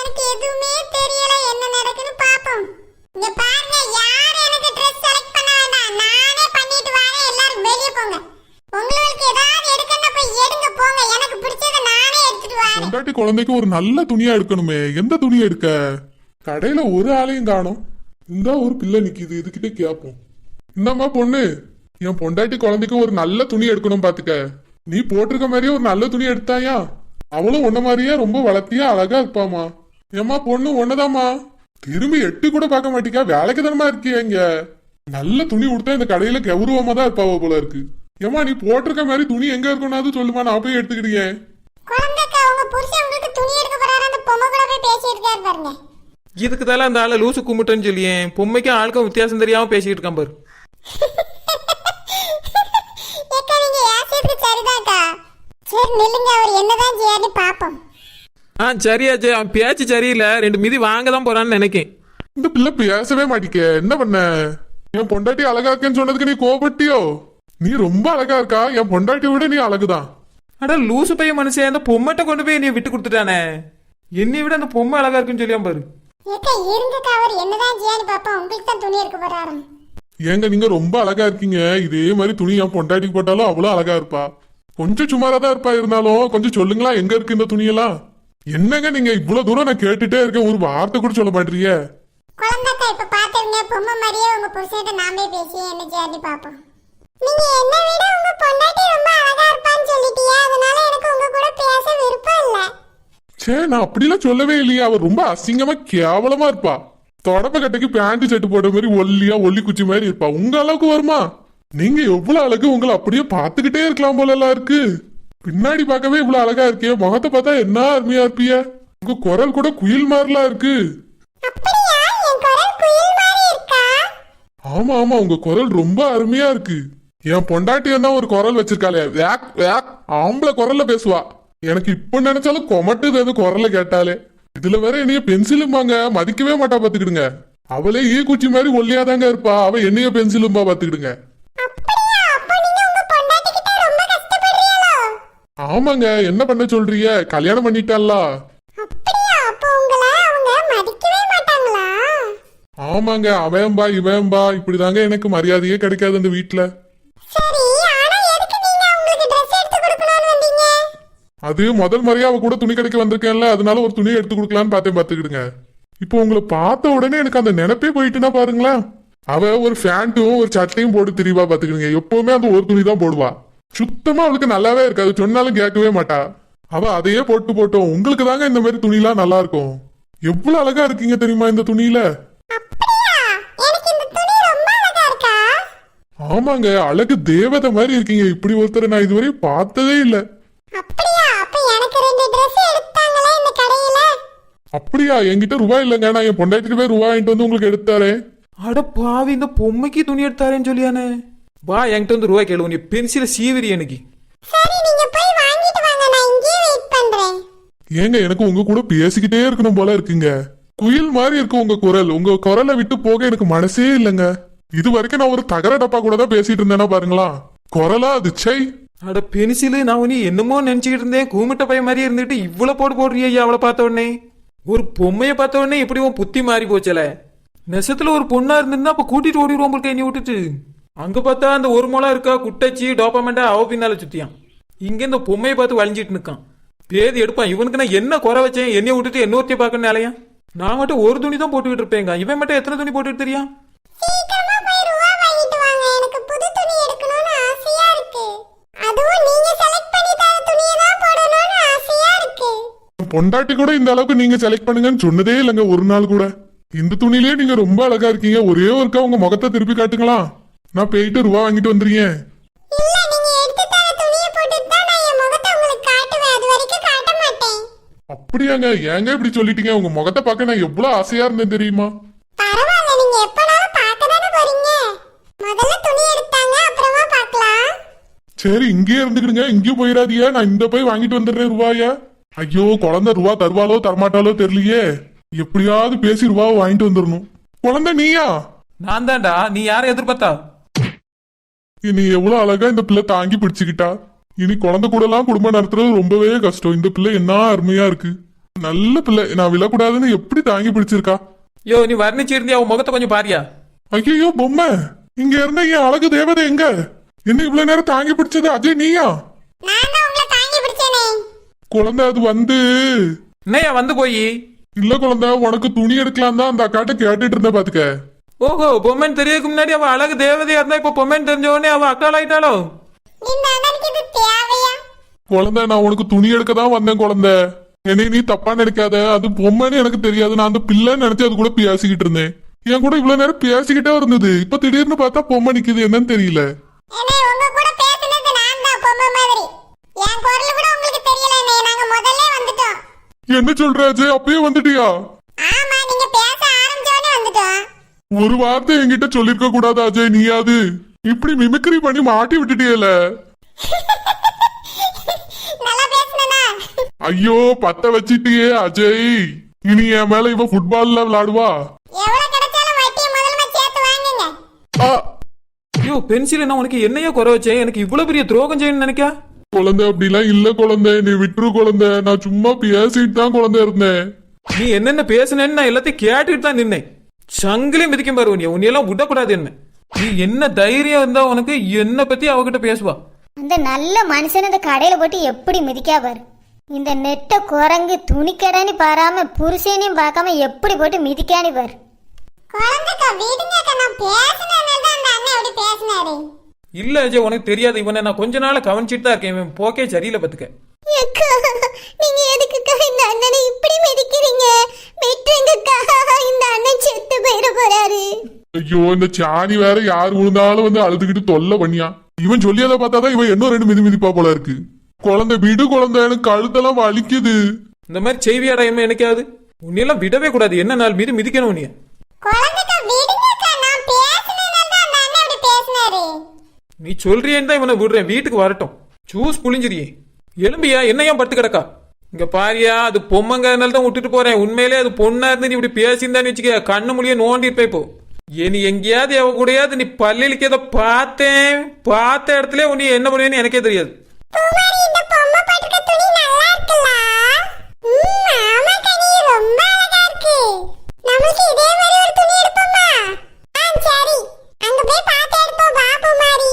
எனக்கு எதுவுமே தெரியல, என்ன நடக்குன்னு பாப்போம். இங்க பாருங்க, யாரும் எனக்கு Dress செலக்ட் பண்ண வேண்டாம், நானே பண்ணிட்டு வரேன். எல்லாரும் வெளிய போங்க. உங்களுக்கு ஏதாவது எடுக்கன்னா போய் எடுங்க போங்க, எனக்கு பிடிச்சத நானே எடுத்துட்டு வரேன். பொண்டாட்டி குழந்தைக்கு ஒரு நல்ல துணியா எடுக்கணுமே, எந்த துணி எடுக்க? கடையில ஒரு ஆளையும் காணோம். இந்த ஒரு பிள்ளை நிக்குது, இதுகிட்ட கேப்போம். இந்தம்மா பொண்ணு, என் பொண்டாட்டி குழந்தைக்கு ஒரு நல்ல துணி எடுக்கணும் பாத்துக்க. நீ போட்டிருக்க மாதிரியே ஒரு நல்ல துணி எடுத்தாயா? அவளும் உன்ன மாதிரியே ரொம்ப வளர்த்தியா அழகா இருப்பாமா. ஏம்மா பொண்ணு ஒன்னதாம்மா, திரும்பி எட்டி கூட பார்க்க மாட்டீங்க, வேலைக்கு தானமா இருக்கிய? இங்க நல்ல துணி கொடுத்தா இந்த கடையில கௌரவமா தான் இருப்பாவ போல இருக்கு. ஏமா நீ போட்டிருக்க மாதிரி துணி எங்க இருக்கணும் சொல்லுமா, நான் போய் எடுத்துக்கிட்டேன். குழந்தைக்கு உங்க புருஷன் உங்களுக்கு துணி எடுக்க போறாரு, அந்த பொம்மை கூட போய் பேசிட்டு இருக்காரு பாருங்க. இதுக்கு தானே அந்த ஆளை லூசு கும்பிட்டேன்னு சொல்லியேன். பொம்மைக்கும் ஆளுக்கும் வித்தியாசம் தெரியாம பேசிட்டு இருக்கான் பாரு. ஏக்கா நீங்க ஏசியதுக்கு சரிதாக்கா. சரி நில்லுங்க, அவர் என்னதான் செய்யாருன்னு பாப்போம். சரியாச்சு, அவன் பேச்சு சரியில்லை. 2 மிதி வாங்க தான் போறான்னு நினைக்கேன். இந்த பிள்ளை பேசவே மாட்டிக்க. என்ன பண்ண? என் பொண்டாட்டி அழகா இருக்கேன்னு சொன்னதுக்கு நீ கோபப்பட்டியோ? நீ ரொம்ப அழகா இருக்கா, என் பொண்டாட்டியை விட நீ அழகுதான். அட லூசு பையன் மனுஷன், அந்த பொம்மைட்ட கொண்டு போய் என்னைய விட்டு கொடுத்துட்டானே. என்னை விட அந்த பொம்மை அழகா இருக்குன்னு சொல்லியான் பாரு. ஏக்கா இருங்கக்கா, அவர் என்னதான் செய்யான்னு பாப்போம். உங்களுக்கு தான் துணி எடுக்க போறாரு. ஏங்க நீங்க ரொம்ப அழகா இருக்கீங்க. இதே மாதிரி துணி என் பொண்டாட்டிக்கு போட்டாலும் அவ்வளவு அழகா இருப்பா. கொஞ்சம் சுமாரா தான் இருப்பா, இருந்தாலும் கொஞ்சம் சொல்லுங்களா எங்க இருக்கு இந்த துணியெல்லாம்? என்னங்க நீங்க இவ்வளவு தூரம் நான் கேட்டுட்டே இருக்கேன், ஒரு வார்த்தை கூட சொல்ல மாட்டீங்க. குழந்தைக்கா இப்ப பாத்துருங்க, பொம்மை மாதிரியே உங்க புருஷன்கிட்ட நாமே பேசி என்ன செய்யான்னு பாப்போம். நீங்க என்ன விட உங்க பொண்டாட்டி ரொம்ப அழகா இருப்பான்னு சொல்லிட்டீங்க, அதனால எனக்கு உங்க கூட பேச விருப்பம் இல்ல. சே நான் அப்படிலாம் சொல்லவே இல்லையா. அவர் ரொம்ப அசிங்கமா கேவலமா இருப்பா. தொடப்ப கட்டைக்கு பேண்ட் செட்டு போட்ட மாதிரி ஒல்லியா ஒல்லி குச்சி மாதிரி இருப்பா. உங்க அளவுக்கு வருமா? நீங்க எவ்வளவு அழகு, உங்களை அப்படியே பாத்துக்கிட்டே இருக்கலாம் போல எல்லாம் இருக்கு. பின்னாடி பார்க்கவே இவ்வளவு அழகா இருக்கிய, முகத்தை பார்த்தா என்ன அருமையா இருப்பிய. உங்க குரல் கூட குயில் மாதிரிலாம் இருக்கு. அப்படியா? என் குரல் குயில் மாதிரி இருக்கா? ஆமா ஆமா, உங்க குரல் ரொம்ப அருமையா இருக்கு. என் பொண்டாட்டி என்ன ஒரு குரல் வச்சிருக்காளே, வேக் வேக் ஆம்பளை குரல்ல பேசுவா. எனக்கு இப்ப நினைச்சாலும் கொமட்டுது அது குரல்ல கேட்டாலே. இதுல வேற என்னைய பென்சிலும்பாங்க, மதிக்கவே மாட்டா பாத்துக்கிடுங்க. அவளே ஈக்குச்சி மாதிரி ஒல்லியாதாங்க இருப்பா, அவ என்னைய பென்சிலும்பா பாத்துக்கிடுங்க. அப்படியா? அப்ப நீங்க உங்க பொண்டாட்டி கிட்ட ரொம்ப கஷ்டப்படுறீங்களோ? ஆமாங்க, என்ன பண்ண சொல்றீங்க? கல்யாணம் பண்ணிட்டால. அப்படியா? அப்ப உங்களை அவங்க மதிக்கவே மாட்டாங்களா? ஆமாங்க, அவன்பா இவன்பா இப்படிதாங்க எனக்கு மரியாதையே கிடைக்காது அந்த வீட்டுல. சரி, ஆனா எதுக்கு நீங்க உங்களுக்கு Dress எடுத்து கொடுக்கணும்னு வந்தீங்க? அது முதல் முறையா அவ கூட துணி கடைக்கு வந்திருக்கேன்ல, அதனால ஒரு துணி எடுத்து கொடுக்கலான்னு பார்த்தேன் பாத்துக்கிடுங்க. இப்போ உங்களை பார்த்த உடனே எனக்கு அந்த நினைப்பே போயிட்டுனா பாருங்களேன். அவ ஒரு பேண்ட்டும் ஒரு சட்டையும் போட்டு திரிவா பாத்துக்கிடுங்க. எப்பவுமே அந்த ஒரு துணி தான் போடுவா. சுத்தமா அவளுக்கு நல்லாவே இருக்காது, சொன்னாலும் கேட்கவே மாட்டா. அவ அதையே போட்டு போட்டோம். உங்களுக்கு தாங்க இந்த மாதிரி துணிலாம் நல்லா இருக்கும். எவ்வளவு அழகா இருக்கீங்க தெரியுமா இந்த துணியில. அப்படியா? எனக்கு இந்த துணி ரொம்ப அழகா இருக்கா? ஆமாங்க, அழகு தேவதை மாதிரி இருக்கீங்க. இப்படி ஒருத்தரை நான் இதுவரை பார்த்ததே இல்ல. அப்படியா? அப்ப எனக்கு 2 Dress எடுத்தாங்களே இந்த கடையில. அப்படியா? என்கிட்ட ரூபாய் இல்லைங்க, நான் என் பொண்டாட்டிட்டு போய் ரூபாய் வாங்கிட்டு வந்து உங்களுக்கு எடுத்தாரே. அட பாவி, இந்த பொம்மைக்கு துணி எடுத்தாரேன்னு சொல்லியானே. வா என்கிட்ட வந்து ரூபாய் கேளு, நீ பென்சில சீவிரி எனக்கு. சரி நீங்க போய் வாங்கிட்டு வாங்க, நான் இங்கேயே வெயிட் பண்றேன். ஏங்க எனக்கு உங்க கூட பேசிக்கிட்டே இருக்கணும் போல இருக்குங்க. குயில் மாதிரி இருக்கு உங்க குரல். உங்க குரலை விட்டு போக எனக்கு மனசே இல்லைங்க. இது வரைக்கும் நான் ஒரு தகர டப்பா கூட தான் பேசிட்டு இருந்தேன்னா பாருங்களா, குரலா அது சை. அட பென்சிலு, நான் நீ என்னமோ நினைச்சுக்கிட்டு இருந்தேன். கூமிட்ட பையன் மாதிரி இருந்துட்டு இவ்வளவு போட்டு போடுறியா அவளை பார்த்த உடனே? ஒரு பொம்மையை பார்த்த உடனே எப்படி உன் புத்தி மாறி போச்சல. நெசத்துல ஒரு பொண்ணா இருந்திருந்தா அப்ப கூட்டிட்டு ஓடிடுவோம் போல என்னை விட்டுட்டு. அங்க பார்த்தா அந்த ஒரு மொளா இருக்கா குட்டச்சி டோப்பமெண்டா அவ பின்னால சுத்தியான். இங்க இந்த பொம்மையை பார்த்து வளைஞ்சிட்டு நிக்கான். பேதி எடுப்பான். இவனுக்கு நான் என்ன குறை வச்சேன், என்னைய விட்டுட்டு இன்னொருத்தைய பார்க்கணும் அலையா. நான் மட்டும் ஒரு துணி தான் போட்டுக்கிட்டு இருப்பேங்க, இவன் மட்டும் எத்தனை துணி போட்டுட்டு தெரியா? சீக்கிரமா போய் ரூபா வாங்கிட்டு வாங்க, எனக்கு புது துணி எடுக்கணும்னு ஆசையா இருக்கு. அதுவும் நீங்க செலக்ட் பண்ணி தர துணியை தான் போடணும்னு ஆசையா இருக்கு. பொண்டாட்டி கூட இந்த அளவுக்கு நீங்க செலக்ட் பண்ணுங்கன்னு சொன்னதே இல்லைங்க ஒரு நாள் கூட. இந்த துணிலேயே நீங்க ரொம்ப அழகா இருக்கீங்க. ஒரே ஒருக்கா உங்க முகத்தை திருப்பி காட்டுங்களா, நான் போயிட்டு ரூபா வாங்கிட்டு வந்துறீங்க. இல்ல, நீங்க எடுத்து தர துணியை போட்டுட்டு தான் நான் என் முகத்தை உங்களுக்கு காட்டுவேன், அது வரைக்கும் காட்ட மாட்டேன். அப்படியாங்க? ஏங்க இப்படி சொல்லிட்டீங்க? உங்க முகத்தை பார்க்க நான் எவ்வளவு ஆசையா இருந்தேன் தெரியுமா? பரவாயில்ல, நீங்க எப்பனாலும் பார்க்க தானே போறீங்க. முதல்ல துணி எடுத்தாங்க, அப்புறமா பார்க்கலாம். சரி இங்கேயே இருந்துக்கிடுங்க, இங்கேயும் போயிடாதீங்க. நான் இந்த போய் வாங்கிட்டு வந்துடுறேன் ரூபாய. ஐயோ, குழந்தை ரூபா தருவாளோ தரமாட்டாலோ தெரியலையே. எப்படியாவது பேசி ரூபாவை வாங்கிட்டு வந்துடணும். குழந்தை நீயா? நான் தான்டா. நீ யாரை எதிர்பார்த்தா? இனி எவ்வளவு அழகா இந்த பிள்ளை தாங்கி பிடிச்சுக்கிட்டா. இனி குழந்தை கூட எல்லாம் குடும்பம் நடத்துறது ரொம்பவே கஷ்டம். இந்த பிள்ளை என்ன அருமையா இருக்கு, நல்ல பிள்ளை. நான் விழக்கூடாதுன்னு எப்படி தாங்கி பிடிச்சிருக்கா. யோ நீ வர்ணிச்சிருந்தியா, அவன் முகத்தை கொஞ்சம் பாரியா. ஐயோ பொம்மை, இங்க இருந்த என் அழகு தேவதை எங்க? என்ன இவ்வளவு நேரம் தாங்கி பிடிச்சது அஜய் நீயா? நான் தான் உங்களை தாங்கி பிடிச்சேனே. குழந்தை அது வந்து என்னையா வந்து போய்? இல்ல குழந்தை, உனக்கு துணி எடுக்கலாம் தான் அந்த அக்காட்ட கேட்டுட்டு இருந்த பாத்துக்க. ஓஹோ, பொம்மன் தெரியக்கு முன்னாடி அவ அழகு தேவதையா இருந்தா இப்ப பொம்மன் தெரிஞ்ச உடனே அவ அக்கால் ஆயிட்டாளோ? இந்த அண்ணனுக்கு இது தேவையா? குழந்தை நான் உனக்கு துணி எடுக்க தான் வந்தேன் குழந்தை. என்னை நீ தப்பா நினைக்காத. அது பொம்மைன்னு எனக்கு தெரியாது, நான் அந்த பிள்ளைன்னு நினைச்சு அது கூட பேசிக்கிட்டு இருந்தேன். என் கூட இவ்வளவு நேரம் பேசிக்கிட்டே இருந்தது. இப்ப திடீர்னு பார்த்தா பொம்மை நிக்குது, என்னன்னு தெரியல. ஏன்னா உங்க கூட பேசினது நான் தான் பொம்மை மாதிரி. என் குரல் கூட உங்களுக்கு தெரியல. நாங்க முதல்ல வந்து என்ன சொல்ற அஜய், அப்பயே வந்துட்டியா? ஆமா, நீங்க பேச ஆரம்பிச்சோடனே வந்துட்டோம். ஒரு வார்த்தை என்கிட்ட சொல்லிருக்க கூடாது அஜய், நீயாது இப்படி மிமிக்ரி பண்ணி மாட்டி விட்டுட்டியல. நல்லா பேசுனேனா? ஐயோ பத்த வச்சிட்டியே அஜய், இனி என் மேல இவ ஃபுட்பால்ல விளையாடுவா. எவ்வளவு கிடைச்சாலும் வட்டியை முதல்ல சேர்த்து வாங்குங்க. ஆ, ஐயோ பென்சில் என்ன உனக்கு என்னையா குறை வச்சேன்? எனக்கு இவ்வளவு பெரிய துரோகம் செய்யணும்னு நினைக்கா? குழந்தை அப்படிலாம் இல்ல குழந்தை, நீ விட்டுரு குழந்தை, நான் சும்மா பேசிட்டு தான் குழந்தை இருந்தேன். நீ என்னென்ன பேசுனேன்னு நான் எல்லாத்தையும் கேட்டுட்டு தான் நின்னேன். சங்கிலே மிதிக்கும் பாரு, உன்னையெல்லாம் விடக்கூடாது. என்ன நீ என்ன தைரியம் இருந்தா உனக்கு என்ன பத்தி அவகிட்ட பேசுவா? அந்த நல்ல மனுஷன் இந்த கடையில போட்டு எப்படி மிதிக்கா பாரு. இந்த நெட்ட குரங்கு துணிக்கடைன்னு பாராம புருஷனையும் பார்க்காம எப்படி போட்டு மிதிக்கானி பாரு. குழந்தைக்கா விடுங்கக்கா, நான் பேசுனதுனால தான் அந்த அண்ணன் இப்படி பேசினாரு. இல்ல அஜய், உனக்கு தெரியாது, இவனை நான் கொஞ்ச நாள் கவனிச்சிட்டு தான் இருக்கேன். இவன் போக்கே சரியில்லை பத்துக்க. அக்கா, நீங்க எதுக்குக்கா இந்த அண்ணனை இப்படி மிதிக்கிறீங்க? விட்டுருங்கக்கா, இந்த அண்ணன் செத்து போயிட போறாரு. ஐயோ இந்த சாணி வேற யார் விழுந்தாலும் வந்து அழுதுகிட்டு தொல்லை பண்ணியா. இவன் சொல்லியதை பார்த்தாதான் இவன் இன்னும் 2 மிதிப்பா போல இருக்கு. குழந்தை விடு குழந்தை, எனக்கு கழுத்தெல்லாம் வலிக்குது. இந்த மாதிரி செய்வியாடா என்ன எனக்காவது? உன்னையெல்லாம் விடவே கூடாது. என்ன நாள் மீது மிதிக்கணும் உன்னைய. குழந்தைக்கா விடுங்கக்கா, நான் பேசுனதுனால தான் அந்த அண்ணன் இப்படி பேசினாரு. நீ சொல்றியேன்னு தான் இவனை விடுறேன். வீட்டுக்கு வரட்டும். ஜூஸ் புளிஞ்சிரியே. எலும்பியா என்ன ஏன் படுத்து கிடக்கா? இங்க பாரியா, அது பொம்மங்கிறதுனால தான் விட்டுட்டு போறேன். உண்மையிலே அது பொண்ணா இருந்து நீ இப்படி பேசியிருந்தான்னு வச்சுக்க, கண்ணு மொழிய நோண்டிருப்ப. இப்போ நீ எங்கேயாவது எவ கூடயாவது நீ பள்ளியிலுக்கு ஏதோ பார்த்த இடத்துல உன்னை என்ன பண்ணுவேன்னு எனக்கே தெரியாது. பூமாரி, இந்த பொம்மை போட்டிருக்க துணி நல்லா இருக்குல்ல? ஆமாக்கா, நீ ரொம்ப அழகா இருக்கு. நமக்கு இதே மாதிரி ஒரு துணி எடுப்போமா? சரி, அங்க போய் பார்த்து எடுப்போம். வா பூமாரி.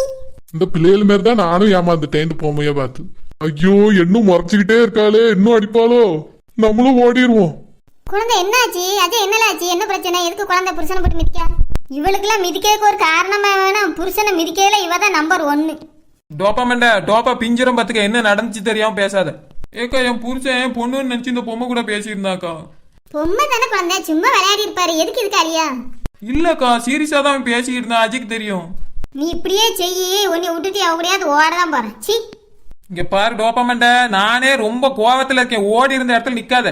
இந்த பிள்ளைகள் மாதிரி தான் நானும் ஏமாந்துட்டேன் இந்த பொம்மைய பார்த்து. ஐயோ இன்னும் முறைச்சுக்கிட்டே இருக்காளே, இன்னும் அடிப்பாளோ, நம்மளும் ஓடிடுவோம். குழந்தை என்னாச்சு? அஜய் என்னலாச்சு? என்ன பிரச்சனை? எதுக்கு குழந்தை புருஷனை போட்டு மிதிக்கா? இவளுக்கெல்லாம் மிதிக்கிறதுக்கு ஒரு காரணமா வேணும். புருஷனை மிதிக்கையில இவ தான் நம்பர் 1. டோப்பா பிஞ்சிரம் பத்துக்க. என்ன நடந்துச்சு தெரியாம பேசாத. ஏக்கா, என் புருஷன் பொண்ணுன்னு நினைச்சு இந்த பொம்மை கூட பேசியிருந்தாக்கா. பொம்மை தானே குழந்தை, சும்மா விளையாடி இருப்பாரு. எதுக்கு இதுக்கு அழியா? இல்லக்கா, சீரியஸா தான் பேசிட்டு இருந்தா. அஜிக்கு தெரியும். நீ இப்படியே செய்யி, உன்னை விட்டுட்டு அவ கூடயாவது ஓடதான் போறேன். சி, இங்க பாரு டோப்பமண்ட, நானே ரொம்ப கோவத்துல இருக்கேன். ஓடி இருந்த இடத்துல நிக்காத.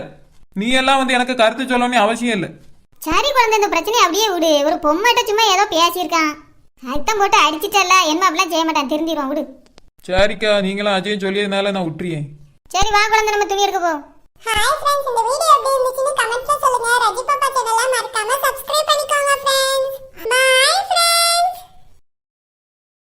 நீ எல்லாம் வந்து எனக்கு கருத்து சொல்லணும்னு அவசியம் இல்லை. சரி குழந்தை, இந்த பிரச்சனையை அப்படியே விடு. ஒரு பொம்மைட்ட சும்மா ஏதோ பேசியிருக்கான், அதுதான் போட்டு அடிச்சிட்டல. என்ன அப்படிலாம் செய்ய மாட்டான், திருந்திடுவான், விடு. சரிக்கா, நீங்களும் அஜயும் சொல்லியதுனால நான் விட்டுறியேன். சரி வா குழந்தை, நம்ம துணி எடுக்க போ. ஹாய் ஃப்ரெண்ட்ஸ், இந்த வீடியோ எப்படி இருந்துச்சுன்னு கமெண்ட்ல சொல்லுங்க. ரஜி பாப்பா சேனலை